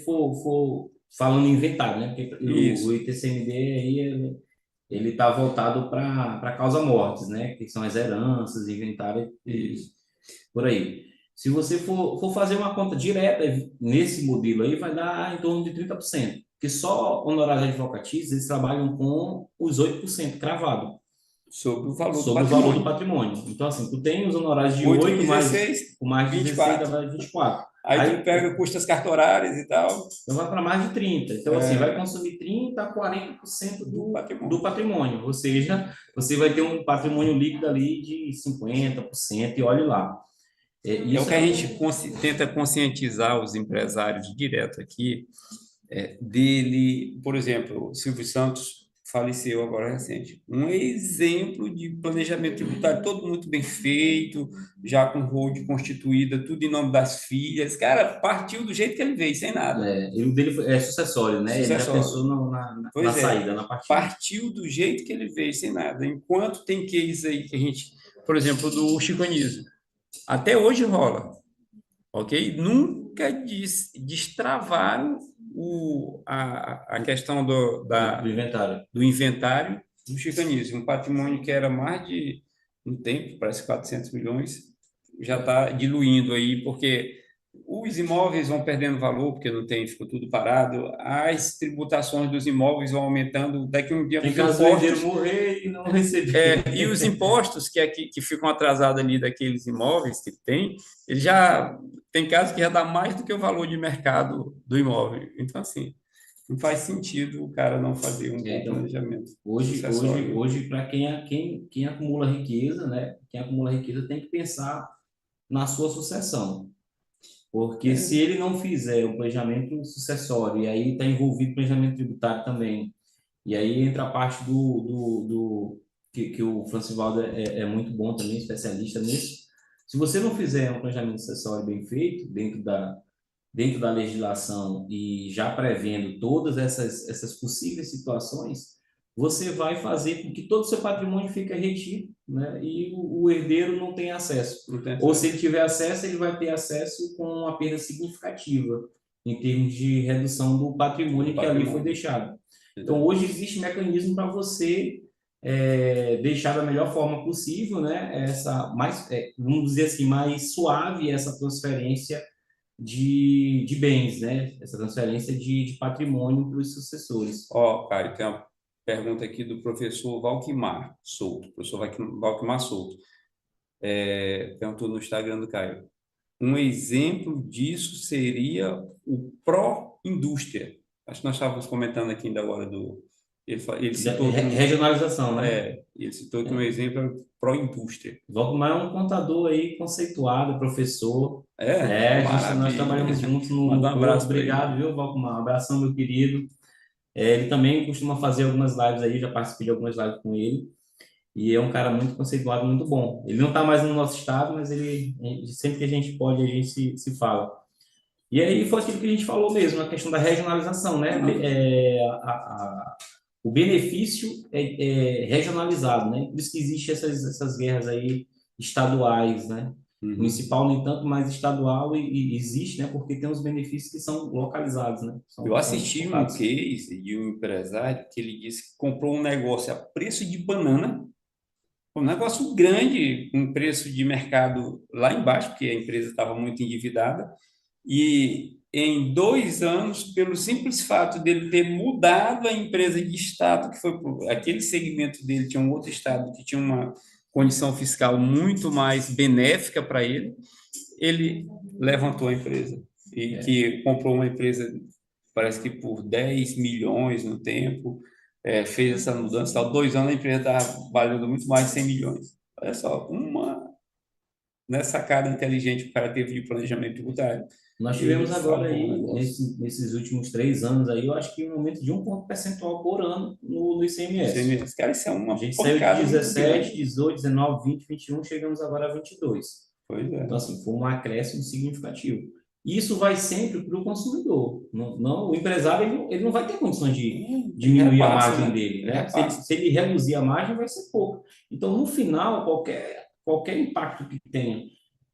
Speaker 2: for falando em inventário, né? Porque o
Speaker 1: Isso,
Speaker 2: ITCMD aí ele está voltado para causa mortes, né? Que são as heranças, inventário e
Speaker 1: isso.
Speaker 2: por aí. Se você for fazer uma conta direta nesse modelo aí, vai dar em torno de 30%. Porque só honorários advocatícios, eles trabalham com os 8% cravado
Speaker 1: Sobre o valor do
Speaker 2: sobre o valor do
Speaker 1: patrimônio.
Speaker 2: patrimônio. Então, assim, tu tem os honorários de
Speaker 1: 8 com
Speaker 2: 8
Speaker 1: 16,
Speaker 2: com mais 16 dá
Speaker 1: 24.
Speaker 2: para 24.
Speaker 1: Aí tu
Speaker 2: Aí
Speaker 1: pega custas cartorárias e tal,
Speaker 2: então vai para mais de 30. Então, assim, vai consumir 30 a 40%
Speaker 1: do
Speaker 2: do
Speaker 1: patrimônio.
Speaker 2: patrimônio. Ou seja, você vai ter um patrimônio líquido ali de 50% e olhe lá.
Speaker 1: É o
Speaker 2: Isso
Speaker 1: que a
Speaker 2: é
Speaker 1: gente tenta conscientizar os empresários direto aqui, dele, por exemplo, o Silvio Santos faleceu agora recente. Um exemplo de planejamento tributário todo muito bem feito, já com hold constituída, tudo em nome das filhas. Cara, partiu do jeito que ele veio, sem nada.
Speaker 2: ele dele é sucessório, né? Ele já pensou
Speaker 1: Sucessório.
Speaker 2: na
Speaker 1: Pois é,
Speaker 2: saída, na partida.
Speaker 1: partiu do jeito que ele veio, sem nada. Enquanto tem case aí que a gente, por exemplo, do Chico Anísio, até hoje rola, ok? Nunca destravaram a questão
Speaker 2: Do inventário.
Speaker 1: do inventário do Chico Anísio, um patrimônio que era mais de, um tempo, parece 400 milhões, já está diluindo aí, porque os imóveis vão perdendo valor, porque não tem, ficou tudo parado, as tributações dos imóveis vão aumentando, daqui a um dia
Speaker 2: Tem
Speaker 1: os
Speaker 2: caso do herdeiro
Speaker 1: impostos,
Speaker 2: morrer e não receber.
Speaker 1: e os impostos que ficam atrasados ali daqueles imóveis que tem, ele já tem casos que já dá mais do que o valor de mercado do imóvel. Então, assim, não faz sentido o cara não fazer um bom
Speaker 2: Então,
Speaker 1: planejamento sucessório.
Speaker 2: hoje para quem acumula riqueza, né? Quem acumula riqueza tem que pensar na sua sucessão. Porque se
Speaker 1: É,
Speaker 2: ele não fizer o planejamento sucessório, e aí está envolvido o planejamento tributário também, e aí entra a parte que o Francivaldo é muito bom também, especialista nisso. Se você não fizer um planejamento sucessório bem feito, dentro da legislação e já prevendo todas essas possíveis situações, você vai fazer com que todo o seu patrimônio fique retido, né? E o herdeiro não tem acesso.
Speaker 1: não tem
Speaker 2: Ou se
Speaker 1: acesso.
Speaker 2: ele tiver acesso, ele vai ter acesso com uma perda significativa em termos de redução do
Speaker 1: Do
Speaker 2: patrimônio que ali foi
Speaker 1: patrimônio.
Speaker 2: deixado. Então,
Speaker 1: Verdade.
Speaker 2: hoje existe mecanismo para você deixar da melhor forma possível, né? Vamos dizer assim, mais suave essa transferência de bens, né? Essa transferência de patrimônio para os sucessores.
Speaker 1: Ó, Caio, tem uma pergunta aqui do professor Valquimar Souto. Professor Valquimar Souto. Perguntou no Instagram do Caio. Um exemplo disso seria o pró-indústria. Acho que nós estávamos comentando aqui ainda agora do. Ele citou que
Speaker 2: Regionalização, né?
Speaker 1: ele citou que um exemplo é o pró-indústria.
Speaker 2: Valcomar é um contador aí conceituado, professor. Nós trabalhamos
Speaker 1: Maravilha.
Speaker 2: juntos no
Speaker 1: Manda um
Speaker 2: curso.
Speaker 1: abraço para
Speaker 2: Obrigado,
Speaker 1: ele.
Speaker 2: viu, Valcomar? Um abração, meu querido. Ele também costuma fazer algumas lives aí, já participei de algumas lives com ele. E é um cara muito conceituado, muito bom. Ele não está mais no nosso estado, mas sempre que a gente pode, a gente se fala. E aí foi aquilo que a gente falou mesmo, a questão da regionalização, né? O benefício é regionalizado, né? Por isso que existem essas guerras aí estaduais, né?
Speaker 1: Uhum.
Speaker 2: Municipal, nem tanto, mas estadual e existe, né? Porque tem os benefícios que são localizados, né?
Speaker 1: Eu
Speaker 2: São
Speaker 1: assisti um
Speaker 2: focados.
Speaker 1: case de um empresário que ele disse que comprou um negócio a preço de banana, um negócio grande, um preço de mercado lá embaixo, porque a empresa estava muito endividada, e em 2 anos, pelo simples fato dele ter mudado a empresa de estado, que foi aquele segmento dele tinha um outro estado que tinha uma condição fiscal muito mais benéfica para ele, ele levantou a empresa e
Speaker 2: É.
Speaker 1: que comprou uma empresa, parece que por 10 milhões no tempo, fez essa mudança, tal. 2 anos a empresa está valendo muito mais de 100 milhões. Olha só, nessa sacada inteligente que o cara teve de planejamento tributário,
Speaker 2: Nós
Speaker 1: ele
Speaker 2: tivemos agora
Speaker 1: salvou o
Speaker 2: aí,
Speaker 1: negócio.
Speaker 2: nesses últimos 3 anos aí, eu acho que um aumento de 1 ponto percentual por ano no ICMS.
Speaker 1: ICMS. Cara, isso é
Speaker 2: A
Speaker 1: uma
Speaker 2: gente saiu de
Speaker 1: pancada muito
Speaker 2: 17,
Speaker 1: grande.
Speaker 2: 18, 19, 20, 21, chegamos agora a 22.
Speaker 1: Pois é.
Speaker 2: Então, assim, foi um acréscimo significativo. isso vai sempre para o consumidor. O empresário ele não vai ter condições de diminuir a
Speaker 1: Repassa,
Speaker 2: margem
Speaker 1: né?
Speaker 2: dele, né?
Speaker 1: Repassa.
Speaker 2: Se ele reduzir a margem, vai ser pouco. Então, no final, qualquer impacto que tenha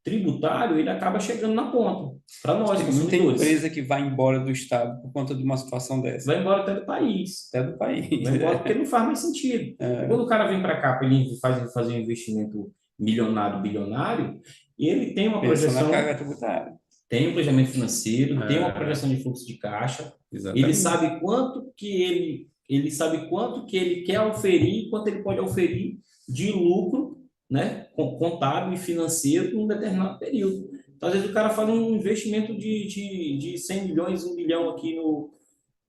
Speaker 2: tributário, ele acaba chegando na ponta, para nós,
Speaker 1: Tem muita
Speaker 2: consumidores.
Speaker 1: empresa que vai embora do estado por conta de uma situação dessa,
Speaker 2: Vai embora até do país.
Speaker 1: até do país.
Speaker 2: Vai embora porque não faz mais sentido. E quando o cara vem para cá para ele fazer um investimento milionário, bilionário, ele
Speaker 1: Pensa na carga tributária.
Speaker 2: tem um planejamento financeiro, tem uma
Speaker 1: É,
Speaker 2: projeção de fluxo de caixa, ele
Speaker 1: exatamente.
Speaker 2: sabe ele sabe quanto que ele quer oferir, quanto ele pode oferir de lucro, né, contábil e financeiro num determinado período. Então, às vezes o cara faz um investimento de 100 milhões, 1 bilhão aqui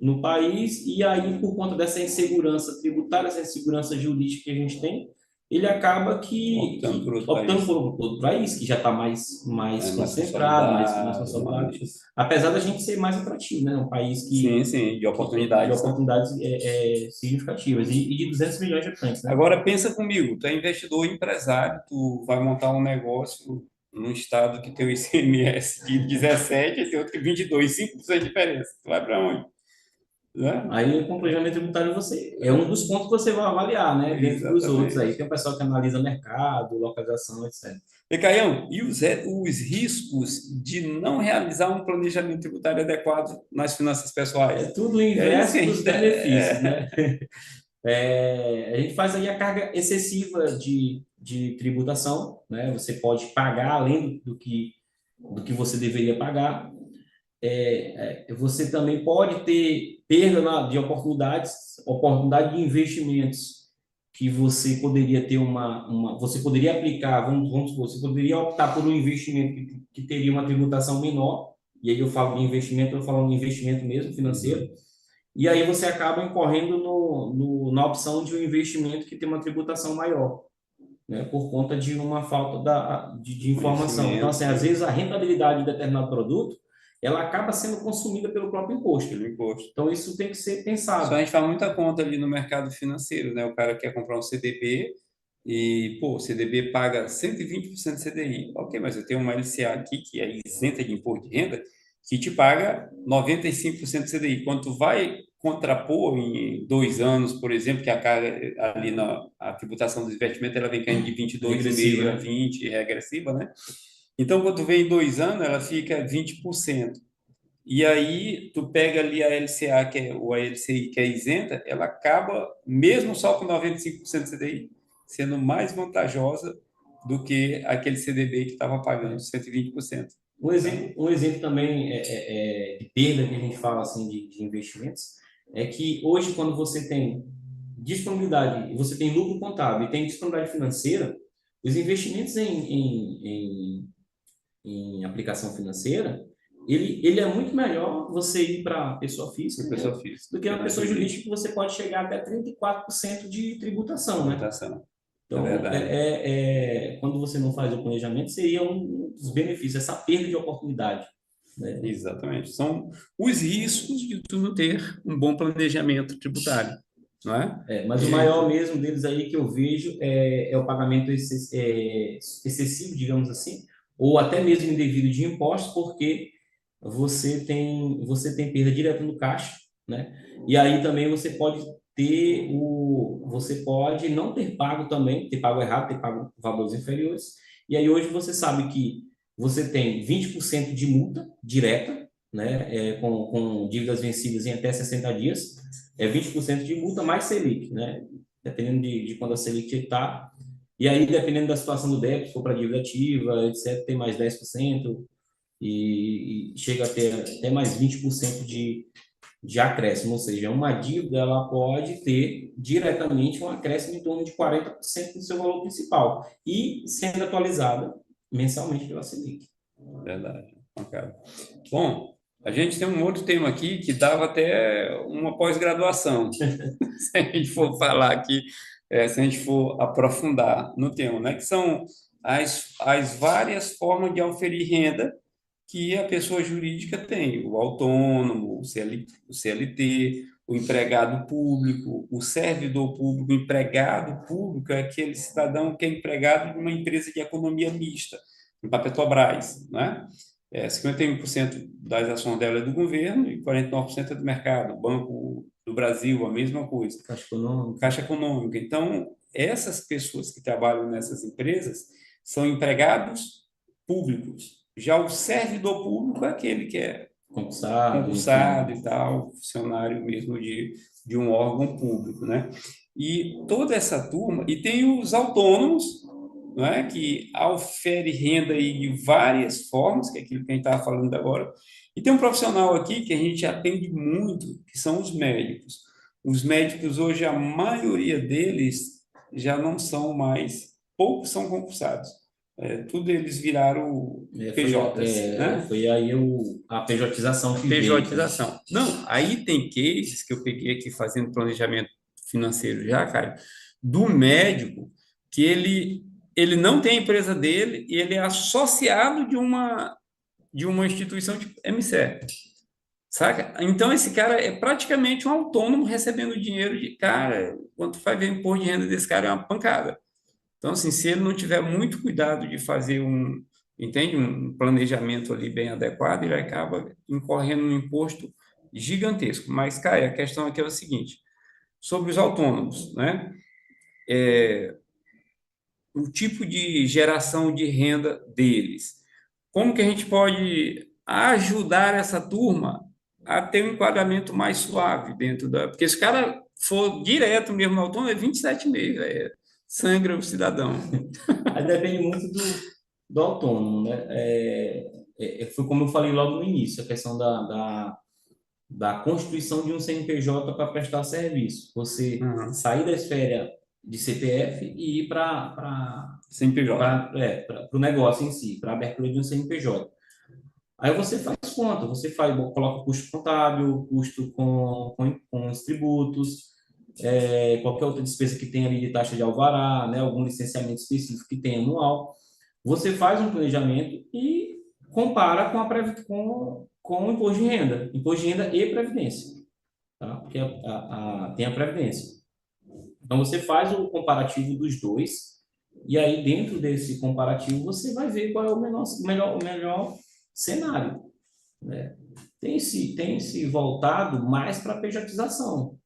Speaker 2: no país, e aí, por conta dessa insegurança tributária, essa insegurança jurídica que a gente tem, ele acaba
Speaker 1: Optando por outro
Speaker 2: optando
Speaker 1: país.
Speaker 2: por outro país, que já está mais
Speaker 1: É mais
Speaker 2: concentrado, mais
Speaker 1: consolidado,
Speaker 2: consolidado,
Speaker 1: mais...
Speaker 2: apesar da gente ser mais atrativo, né? Um país
Speaker 1: Sim, sim, de
Speaker 2: de
Speaker 1: oportunidades, né?
Speaker 2: oportunidades significativas, e de 200 milhões de habitantes, né?
Speaker 1: Agora, pensa comigo, tu é investidor empresário, tu vai montar um negócio num estado que tem o ICMS de 17 e tem outro que 22, 5% de diferença. Tu vai para onde? Né?
Speaker 2: Aí, com o planejamento tributário, é um dos pontos que você vai avaliar, né? Dentro dos outros aí.
Speaker 1: Exatamente.
Speaker 2: Tem o pessoal que analisa mercado, localização, etc.
Speaker 1: E, Caião, e os riscos de não realizar um planejamento tributário adequado nas finanças
Speaker 2: É
Speaker 1: pessoais?
Speaker 2: tudo o
Speaker 1: É isso que
Speaker 2: inverso
Speaker 1: a
Speaker 2: dos
Speaker 1: gente...
Speaker 2: benefícios, né? A gente faz aí a carga excessiva de tributação, né? Você pode pagar além do que você deveria pagar. Você também pode ter perda de oportunidade de investimentos que você poderia ter você poderia aplicar, vamos supor, você poderia optar por um investimento que teria uma tributação menor, e aí eu falo de investimento, eu falo de investimento mesmo, financeiro, e aí você acaba incorrendo na opção de um investimento que tem uma tributação maior, né, por conta de uma falta de informação. Então, assim,
Speaker 1: Conhecimento,
Speaker 2: às vezes a rentabilidade de determinado produto, ela acaba sendo consumida pelo próprio imposto.
Speaker 1: pelo imposto.
Speaker 2: Então, isso tem que ser
Speaker 1: Só a
Speaker 2: pensado.
Speaker 1: gente faz muita conta ali no mercado financeiro, né? O cara quer comprar um CDB e, pô, o CDB paga 120% de CDI. Ok, mas eu tenho uma LCA aqui que é isenta de imposto de renda, que te paga 95% de CDI. Quando tu vai contrapor em 2 anos, por exemplo, que a carga ali a tributação dos investimentos, ela vem caindo de
Speaker 2: Regressiva,
Speaker 1: 22,5% a
Speaker 2: né?
Speaker 1: 20%, regressiva, né? Então, quando tu vem em 2 anos, ela fica 20%. E aí, tu pega ali a LCA, ou a LCI, que é isenta, ela acaba, mesmo só com 95% de CDI, sendo mais vantajosa do que aquele CDB que estava pagando 120%. Então,
Speaker 2: Um exemplo também de perda que a gente fala assim de investimentos é que hoje, quando você tem disponibilidade, você tem lucro contábil e tem disponibilidade financeira, os investimentos em aplicação financeira, ele é muito melhor você ir para pessoa física,
Speaker 1: por
Speaker 2: né,
Speaker 1: pessoa física,
Speaker 2: do que uma
Speaker 1: na
Speaker 2: pessoa jurídica
Speaker 1: jurídica,
Speaker 2: que você pode chegar até 34% de tributação, né?
Speaker 1: tributação. É
Speaker 2: Então,
Speaker 1: verdade.
Speaker 2: quando você não faz o planejamento, seria um dos benefícios, essa perda de oportunidade, né?
Speaker 1: Exatamente. São os riscos de tu não ter um bom planejamento tributário, não é?
Speaker 2: Mas o maior mesmo deles aí que eu vejo é o pagamento excessivo, digamos assim, ou até mesmo indevido de impostos, porque você tem perda direta no caixa, né? E aí também você pode não ter pago também, ter pago errado, ter pago valores inferiores. E aí hoje você sabe que você tem 20% de multa direta, né? Com dívidas vencidas em até 60 dias, 20% de multa mais Selic, né? Dependendo de quando a Selic está. E aí, dependendo da situação do débito, se for para dívida ativa, etc., tem mais 10% e chega a ter até mais 20% de acréscimo, ou seja, uma dívida ela pode ter diretamente um acréscimo em torno de 40% do seu valor principal e sendo atualizada mensalmente pela Selic.
Speaker 1: Verdade. Cara. Bom, a gente tem um outro tema aqui que dava até uma pós-graduação, se a gente for falar aqui, se a gente for aprofundar no tema, né? Que são as várias formas de auferir renda que a pessoa jurídica tem, o autônomo, o CLT, o empregado público, o servidor público, o empregado público é aquele cidadão que é empregado de uma empresa de economia mista, a Petrobras, né? 51% das ações dela é do governo e 49% é do mercado. O Banco do Brasil, a mesma coisa.
Speaker 2: Caixa Econômica.
Speaker 1: Caixa Econômica. Então, essas pessoas que trabalham nessas empresas são empregados públicos. Já o servidor público é aquele que é concursado e tal, funcionário mesmo de um órgão público, né? E toda essa turma, e tem os autônomos, não é? Que ofere renda aí de várias formas, que é aquilo que a gente estava falando agora. E tem um profissional aqui que a gente atende muito, que são os médicos. Os médicos hoje, a maioria deles já não são mais, poucos são concursados. Tudo eles viraram PJs, né?
Speaker 2: Foi aí a pejotização que veio.
Speaker 1: PJização. Não, aí tem cases que eu peguei aqui fazendo planejamento financeiro já, cara, do médico que ele não tem a empresa dele e ele é associado de uma instituição tipo MCE, saca? Então esse cara é praticamente um autônomo recebendo dinheiro de cara, quando tu vai ver o imposto de renda desse cara é uma pancada. Então, assim, se ele não tiver muito cuidado de fazer entende, um planejamento ali bem adequado, ele acaba incorrendo num imposto gigantesco. Mas, Caio, a questão aqui é o seguinte, sobre os autônomos, né? O tipo de geração de renda deles. Como que a gente pode ajudar essa turma a ter um enquadramento mais suave dentro da... Porque se o cara for direto mesmo no autônomo, é 27,5, sangra o cidadão.
Speaker 2: Aí depende muito do autônomo, né? Foi como eu falei logo no início, a questão da constituição de um CNPJ para prestar serviço. Você sair da esfera de CPF e ir para
Speaker 1: CNPJ.
Speaker 2: o negócio em si, para a abertura de um CNPJ. Aí você faz conta, coloca custo contábil, custo com os tributos, qualquer outra despesa que tenha ali de taxa de alvará, né, algum licenciamento específico que tenha anual. Você faz um planejamento e compara com o imposto de renda e previdência, tá? Porque tem a previdência. Então você faz o comparativo dos dois e aí dentro desse comparativo você vai ver qual é o melhor cenário, né? Tem se voltado mais para a pejotização.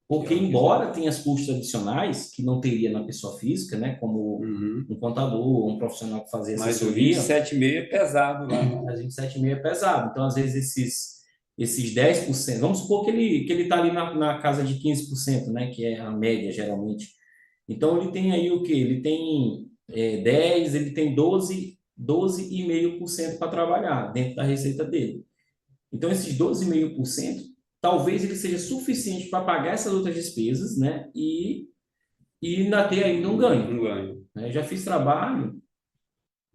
Speaker 2: Porque, embora tenha os custos adicionais, que não teria na pessoa física, né? Como um contador, um profissional que fazia assessoria.
Speaker 1: Mas o 27,5 é pesado lá.
Speaker 2: Mas 27,5 é pesado. Então, às vezes, esses 10%, vamos supor que ele está ali na casa de 15%, né? Que é a média, geralmente. Então, ele tem aí o quê? Ele tem 10, ele tem 12,5% para trabalhar dentro da receita dele. Então, esses 12,5%, talvez ele seja suficiente para pagar essas outras despesas, né? E ainda ter ainda um ganho.
Speaker 1: Um ganho.
Speaker 2: Já fiz trabalho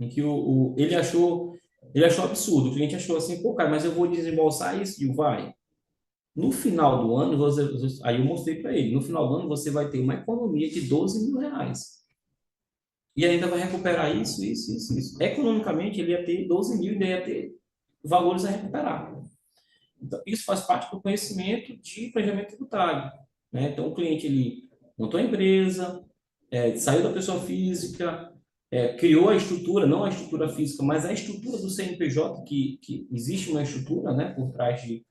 Speaker 2: em que ele achou absurdo. O cliente achou assim, pô, cara, mas eu vou desembolsar isso? E vai. No final do ano, aí eu mostrei para ele, no final do ano você vai ter uma economia de R$ 12.000. E ainda vai recuperar isso. Economicamente, ele ia ter 12 mil e ainda ia ter valores a recuperar. Então, isso faz parte do conhecimento de planejamento tributário, né? Então, o cliente ele montou a empresa, saiu da pessoa física, criou a estrutura, não a estrutura física, mas a estrutura do CNPJ, que existe uma estrutura, né, por trás de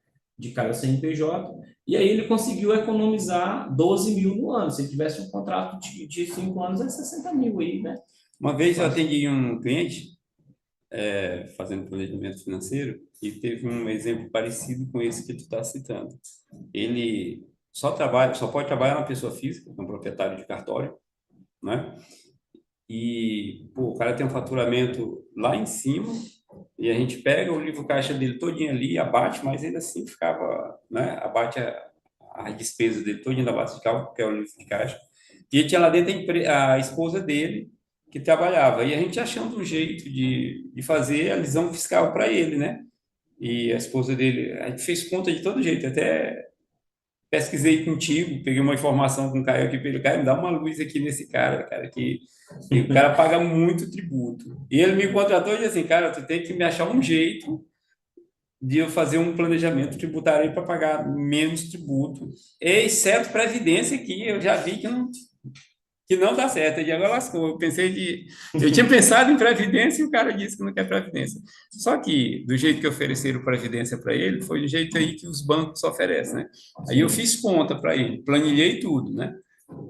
Speaker 2: cada CNPJ, e aí ele conseguiu economizar 12 mil no ano. Se ele tivesse um contrato de 5 anos, é 60 mil aí, né?
Speaker 1: Uma vez eu atendi um cliente fazendo planejamento financeiro e teve um exemplo parecido com esse que tu está citando. Ele só pode trabalhar na pessoa física, como proprietário de cartório, né? E o cara tem um faturamento lá em cima e a gente pega o livro caixa dele todinho ali, abate, mas ainda assim ficava, né? Abate a despesa dele todinho da base de cálculo, que é o livro de caixa. E ele tinha lá dentro a esposa dele que trabalhava. E a gente achando um jeito de fazer a lisão fiscal para ele, né? E a esposa dele, a gente fez conta de todo jeito, até pesquisei contigo, peguei uma informação com o Caio aqui, para ele, Caio, me dá uma luz aqui nesse cara, que o cara paga muito tributo. E ele me contratou e disse assim, cara, tu tem que me achar um jeito de eu fazer um planejamento tributário para pagar menos tributo, exceto previdência, que eu já vi que que não dá certo. E agora lascou. Eu tinha pensado em previdência e o cara disse que não quer previdência. Só que, do jeito que ofereceram previdência para ele, foi do jeito aí que os bancos oferecem, né? Aí eu fiz conta para ele, planilhei tudo, né?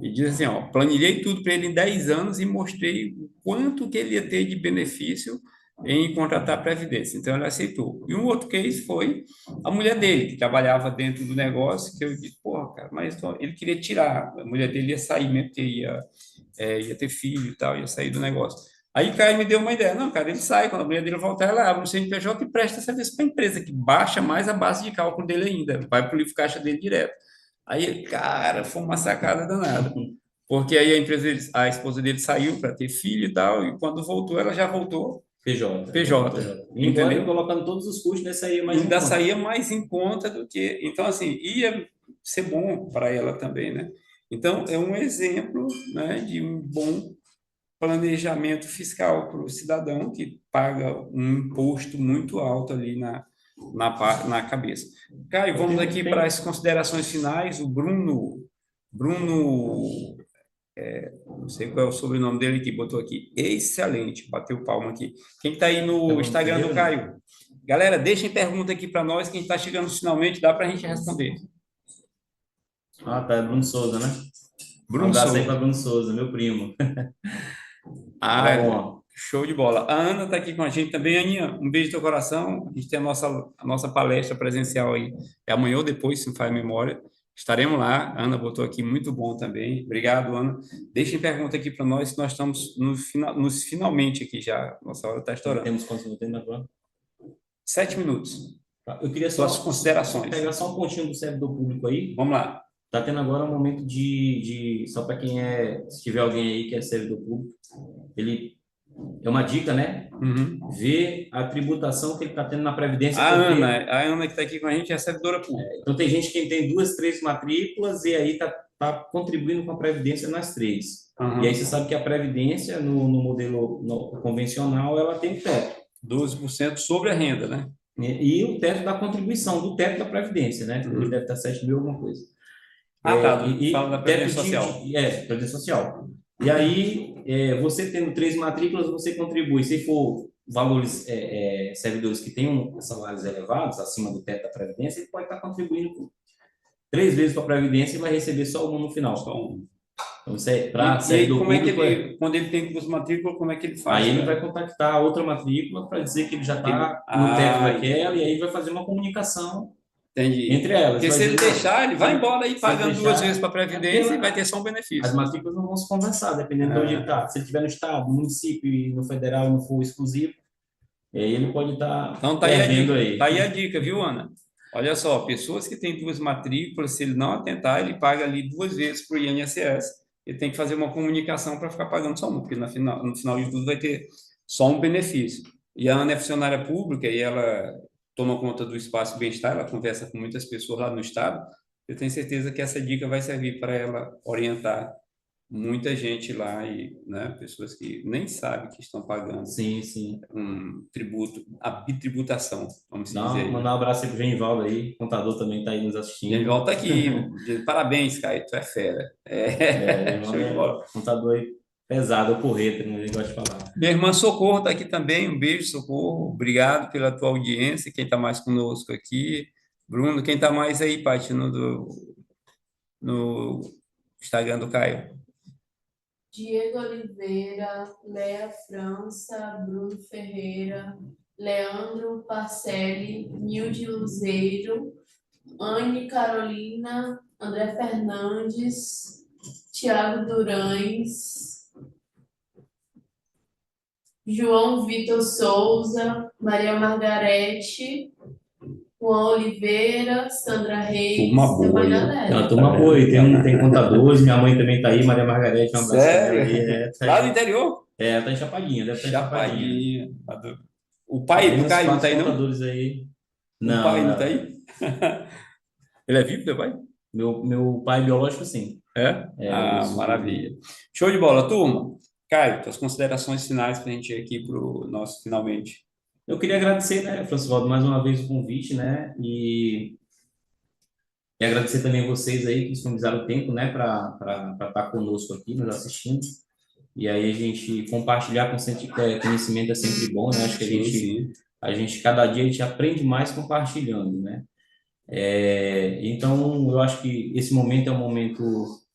Speaker 1: E diz assim, ó, planilhei tudo para ele em 10 anos e mostrei o quanto que ele ia ter de benefício em contratar a previdência. Então, ele aceitou. E um outro case foi a mulher dele, que trabalhava dentro do negócio, que eu disse, porra, cara, mas ó, ele queria tirar. A mulher dele ia sair mesmo, porque ia ter filho e tal, ia sair do negócio. Aí Caio me deu uma ideia. Não, cara, ele sai, quando a mulher dele voltar, ela abre um CNPJ e presta serviço para a empresa, que baixa mais a base de cálculo dele ainda, vai para o livro caixa dele direto. Aí, cara, foi uma sacada danada. Porque aí a esposa dele saiu para ter filho e tal, e quando voltou, ela já voltou
Speaker 2: PJ.
Speaker 1: PJ,
Speaker 2: Embora
Speaker 1: entendeu?
Speaker 2: colocando todos os custos, né, saía mais em
Speaker 1: Ainda
Speaker 2: conta.
Speaker 1: saía mais em conta do que. Então, assim, ia ser bom para ela também, né? Então, é um exemplo, né, de um bom planejamento fiscal para o cidadão que paga um imposto muito alto ali na cabeça. Caio, vamos aqui para as considerações finais. O Bruno, não sei qual é o sobrenome dele aqui, botou aqui, excelente, bateu palma aqui. Quem está aí no
Speaker 2: Bruno
Speaker 1: Instagram do
Speaker 2: Ferreira, né?
Speaker 1: Caio? Galera, deixem pergunta aqui para nós, quem está chegando finalmente, dá para a gente responder.
Speaker 2: Ah, tá, é Bruno Souza, né? Um
Speaker 1: Bruno
Speaker 2: abraço aí
Speaker 1: Souza.
Speaker 2: para Bruno Souza, meu primo. Tá
Speaker 1: Ah,
Speaker 2: bom.
Speaker 1: show de bola. A Ana está aqui com a gente também. Aninha, um beijo no teu coração. A gente tem a nossa palestra presencial aí. É amanhã ou depois, se não faz memória. Estaremos lá. A Ana botou aqui, muito bom também. Obrigado, Ana. Deixem pergunta aqui para nós, que nós estamos no final, nos finalmente aqui já. Nossa hora está estourando.
Speaker 2: Temos quantos minutos agora?
Speaker 1: 7 minutos.
Speaker 2: Tá, eu queria
Speaker 1: Suas
Speaker 2: só
Speaker 1: considerações.
Speaker 2: pegar só um pontinho do servidor público aí.
Speaker 1: Vamos lá.
Speaker 2: Tá tendo agora um momento só para quem se tiver alguém aí que é servidor público, ele é uma dica, né?
Speaker 1: Uhum.
Speaker 2: Ver a tributação que ele está tendo na Previdência.
Speaker 1: A Ana que está aqui com a gente é servidora pública.
Speaker 2: Então, tem gente que tem 2, 3 matrículas e aí tá contribuindo com a Previdência nas 3.
Speaker 1: Uhum.
Speaker 2: E aí você sabe que a Previdência, no modelo convencional, ela tem o teto.
Speaker 1: 12% sobre a renda, né?
Speaker 2: E o teto da contribuição, do teto da Previdência, né? Ele deve estar 7 mil alguma coisa.
Speaker 1: Tá.
Speaker 2: E
Speaker 1: Fala da Previdência Social.
Speaker 2: Previdência Social. E aí, você tendo 3 matrículas, você contribui. Se for valores, servidores que tenham salários elevados, acima do teto da Previdência, ele pode estar contribuindo 3 vezes para a Previdência e vai receber só uma no final. Então, para servidor
Speaker 1: como
Speaker 2: público,
Speaker 1: é que quando ele tem duas matrículas, como é que ele faz?
Speaker 2: aí ele vai contactar a outra matrícula para dizer que ele já está no teto daquela, e aí vai fazer uma comunicação.
Speaker 1: Entendi.
Speaker 2: Entre elas.
Speaker 1: Porque se ele deixar, ele vai embora aí pagando
Speaker 2: deixar,
Speaker 1: 2 vezes para a Previdência e vai ter só um benefício.
Speaker 2: As matrículas não vão se conversar, dependendo de onde ele está. Se ele estiver no estado, no município e no federal não for exclusivo, aí ele pode estar
Speaker 1: então,
Speaker 2: perdendo aí.
Speaker 1: Tá aí a dica, viu, Ana? Olha só, pessoas que têm 2 matrículas, se ele não atentar, ele paga ali 2 vezes para o INSS. Ele tem que fazer uma comunicação para ficar pagando só uma, porque no final de tudo vai ter só um benefício. E a Ana é funcionária pública e ela toma conta do espaço bem-estar, ela conversa com muitas pessoas lá no estado. Eu tenho certeza que essa dica vai servir para ela orientar muita gente lá e, né, pessoas que nem sabem que estão pagando
Speaker 2: Sim.
Speaker 1: um tributo, a bitributação, vamos dizer aí.
Speaker 2: Mandar um abraço aí pro Genivaldo aí, contador também está aí nos assistindo.
Speaker 1: Genivaldo está aqui. Parabéns, Caio, tu é fera. Show de bola.
Speaker 2: Contador aí pesado, o porreta, como a gente gosta de falar.
Speaker 1: Minha irmã Socorro está aqui também. Um beijo, Socorro. Obrigado pela tua audiência. Quem está mais conosco aqui? Bruno, quem está mais aí, Paty, no Instagram do Caio?
Speaker 3: Diego Oliveira, Léa França, Bruno Ferreira, Leandro Parcelli, Nilde Luzeiro, Anne Carolina, André Fernandes, Tiago Durães, João Vitor Souza, Maria Margarete, Juan Oliveira, Sandra Reis.
Speaker 1: Turma boa aí.
Speaker 2: É uma turma boa aí. Tem contadores, minha mãe também está aí, Maria Margarete, um abraço.
Speaker 1: Sério?
Speaker 2: Tá
Speaker 1: lá do interior?
Speaker 2: Está em Chapadinha, deve estar em Chapadinha.
Speaker 1: O pai do Caio não está aí, não?
Speaker 2: Contadores aí.
Speaker 1: Não, o pai não está aí? Ele é vivo, teu pai?
Speaker 2: Meu pai biológico, sim.
Speaker 1: Maravilha. Show de bola, turma. Caio, tuas considerações finais para a gente ir aqui para o nosso finalmente.
Speaker 2: Eu queria agradecer, né, Francisco, mais uma vez o convite, né, e E agradecer também a vocês aí que disponibilizaram o tempo, né, para estar conosco aqui, nos assistindo. E aí a gente compartilhar conhecimento é sempre bom, né? Acho que
Speaker 1: Sim, sim.
Speaker 2: a gente cada dia a gente aprende mais compartilhando, né? Então eu acho que esse momento é um momento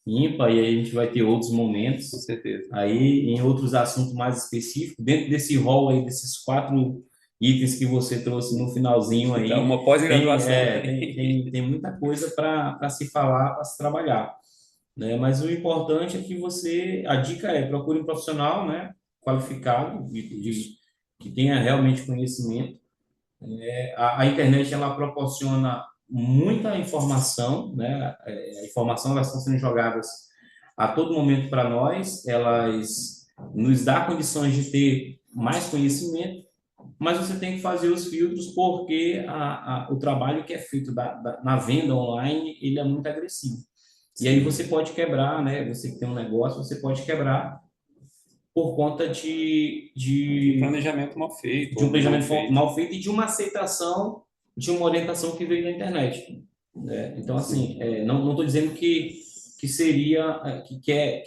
Speaker 2: ímpar e aí a gente vai ter outros momentos
Speaker 1: Com certeza.
Speaker 2: aí em outros assuntos mais específicos dentro desse rol aí desses 4 itens que você trouxe no finalzinho
Speaker 1: Então,
Speaker 2: aí.
Speaker 1: uma pós-graduação
Speaker 2: Tem muita coisa para se falar, para se trabalhar, né? Mas o importante é que a dica é procure um profissional, né, qualificado, que tenha realmente conhecimento. A internet ela proporciona muita informação, né? A informação elas estão sendo jogadas a todo momento para nós, elas nos dá condições de ter mais conhecimento, mas você tem que fazer os filtros porque o trabalho que é feito na venda online ele é muito agressivo. E aí você pode quebrar, né? Você que tem um negócio, você pode quebrar por conta
Speaker 1: de planejamento mal feito,
Speaker 2: de um
Speaker 1: ou mal
Speaker 2: planejamento
Speaker 1: feito.
Speaker 2: mal feito e de uma aceitação de uma orientação que veio da internet, né? Então, assim, não estou dizendo que seria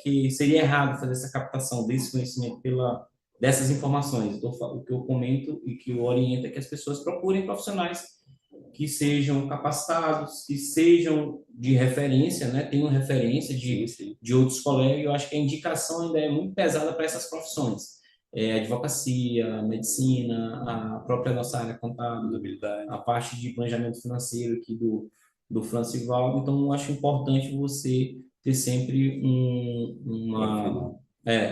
Speaker 2: que seria errado fazer essa captação desse conhecimento dessas informações. O que eu comento e que eu oriento é que as pessoas procurem profissionais que sejam capacitados, que sejam de referência, né? Tenham referência de outros colegas. Eu acho que a indicação ainda é muito pesada para essas profissões. Advocacia, medicina, a própria nossa área contábil, a parte de planejamento financeiro aqui do Francivaldo. Então, eu acho importante você ter sempre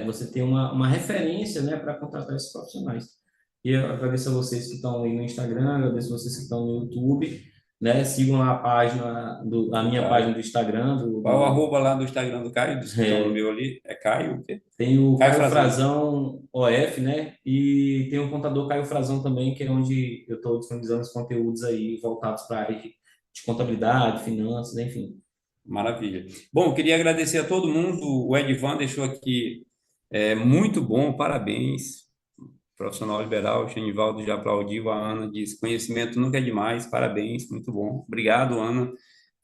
Speaker 2: você ter uma referência, né, para contratar esses profissionais. E eu agradeço a vocês que estão aí no Instagram, agradeço a vocês que estão no YouTube, né? Sigam lá a minha página do Instagram.
Speaker 1: Qual o arroba lá do Instagram do Caio, dos que estão no meu ali? É Caio o quê?
Speaker 2: Tem o Caio
Speaker 1: Frazão.
Speaker 2: Frazão OF, né? E tem o contador Caio Frazão também, que é onde eu estou disponibilizando os conteúdos aí voltados para a área de contabilidade, finanças, enfim.
Speaker 1: Maravilha. Bom, queria agradecer a todo mundo. O Edvan deixou aqui muito bom, parabéns. Profissional liberal, o Genivaldo já aplaudiu, a Ana disse, conhecimento nunca é demais, parabéns, muito bom. Obrigado, Ana.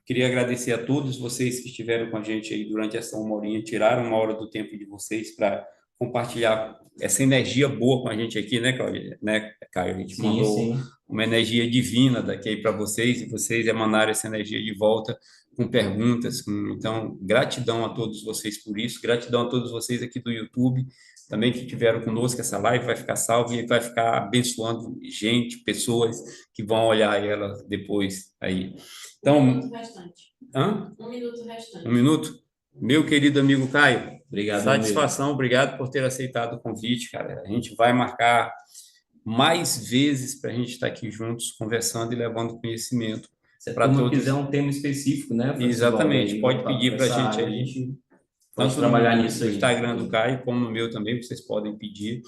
Speaker 1: Queria agradecer a todos vocês que estiveram com a gente aí durante essa 1 horinha, tiraram 1 hora do tempo de vocês para compartilhar essa energia boa com a gente aqui, né, Cláudia? Né, Caio? A gente mandou uma energia divina daqui aí para vocês e vocês emanaram essa energia de volta com perguntas. Então, gratidão a todos vocês por isso, gratidão a todos vocês aqui do YouTube também que tiveram conosco. Essa live vai ficar salva e vai ficar abençoando gente, pessoas que vão olhar ela depois aí. Então,
Speaker 3: 1 minuto restante.
Speaker 1: Hã?
Speaker 3: 1 minuto restante.
Speaker 1: 1 minuto? Meu querido amigo Caio,
Speaker 2: obrigado,
Speaker 1: satisfação, obrigado por ter aceitado o convite, cara. A gente vai marcar mais vezes para a gente estar aqui juntos, conversando e levando conhecimento
Speaker 2: para todos. Se quiser um tema específico, né?
Speaker 1: Exatamente, pode pedir para a gente aí.
Speaker 2: A gente pode trabalhar nisso aí.
Speaker 1: No Instagram do Caio, como no meu também, vocês podem pedir.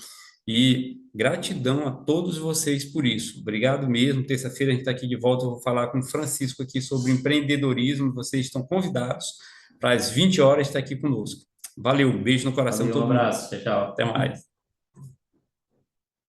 Speaker 1: E gratidão a todos vocês por isso. Obrigado mesmo. Terça-feira a gente está aqui de volta. Eu vou falar com o Francisco aqui sobre empreendedorismo. Vocês estão convidados para às 20 horas estar aqui conosco. Valeu, um beijo no coração.
Speaker 2: Um abraço, tchau, tchau.
Speaker 1: Até mais.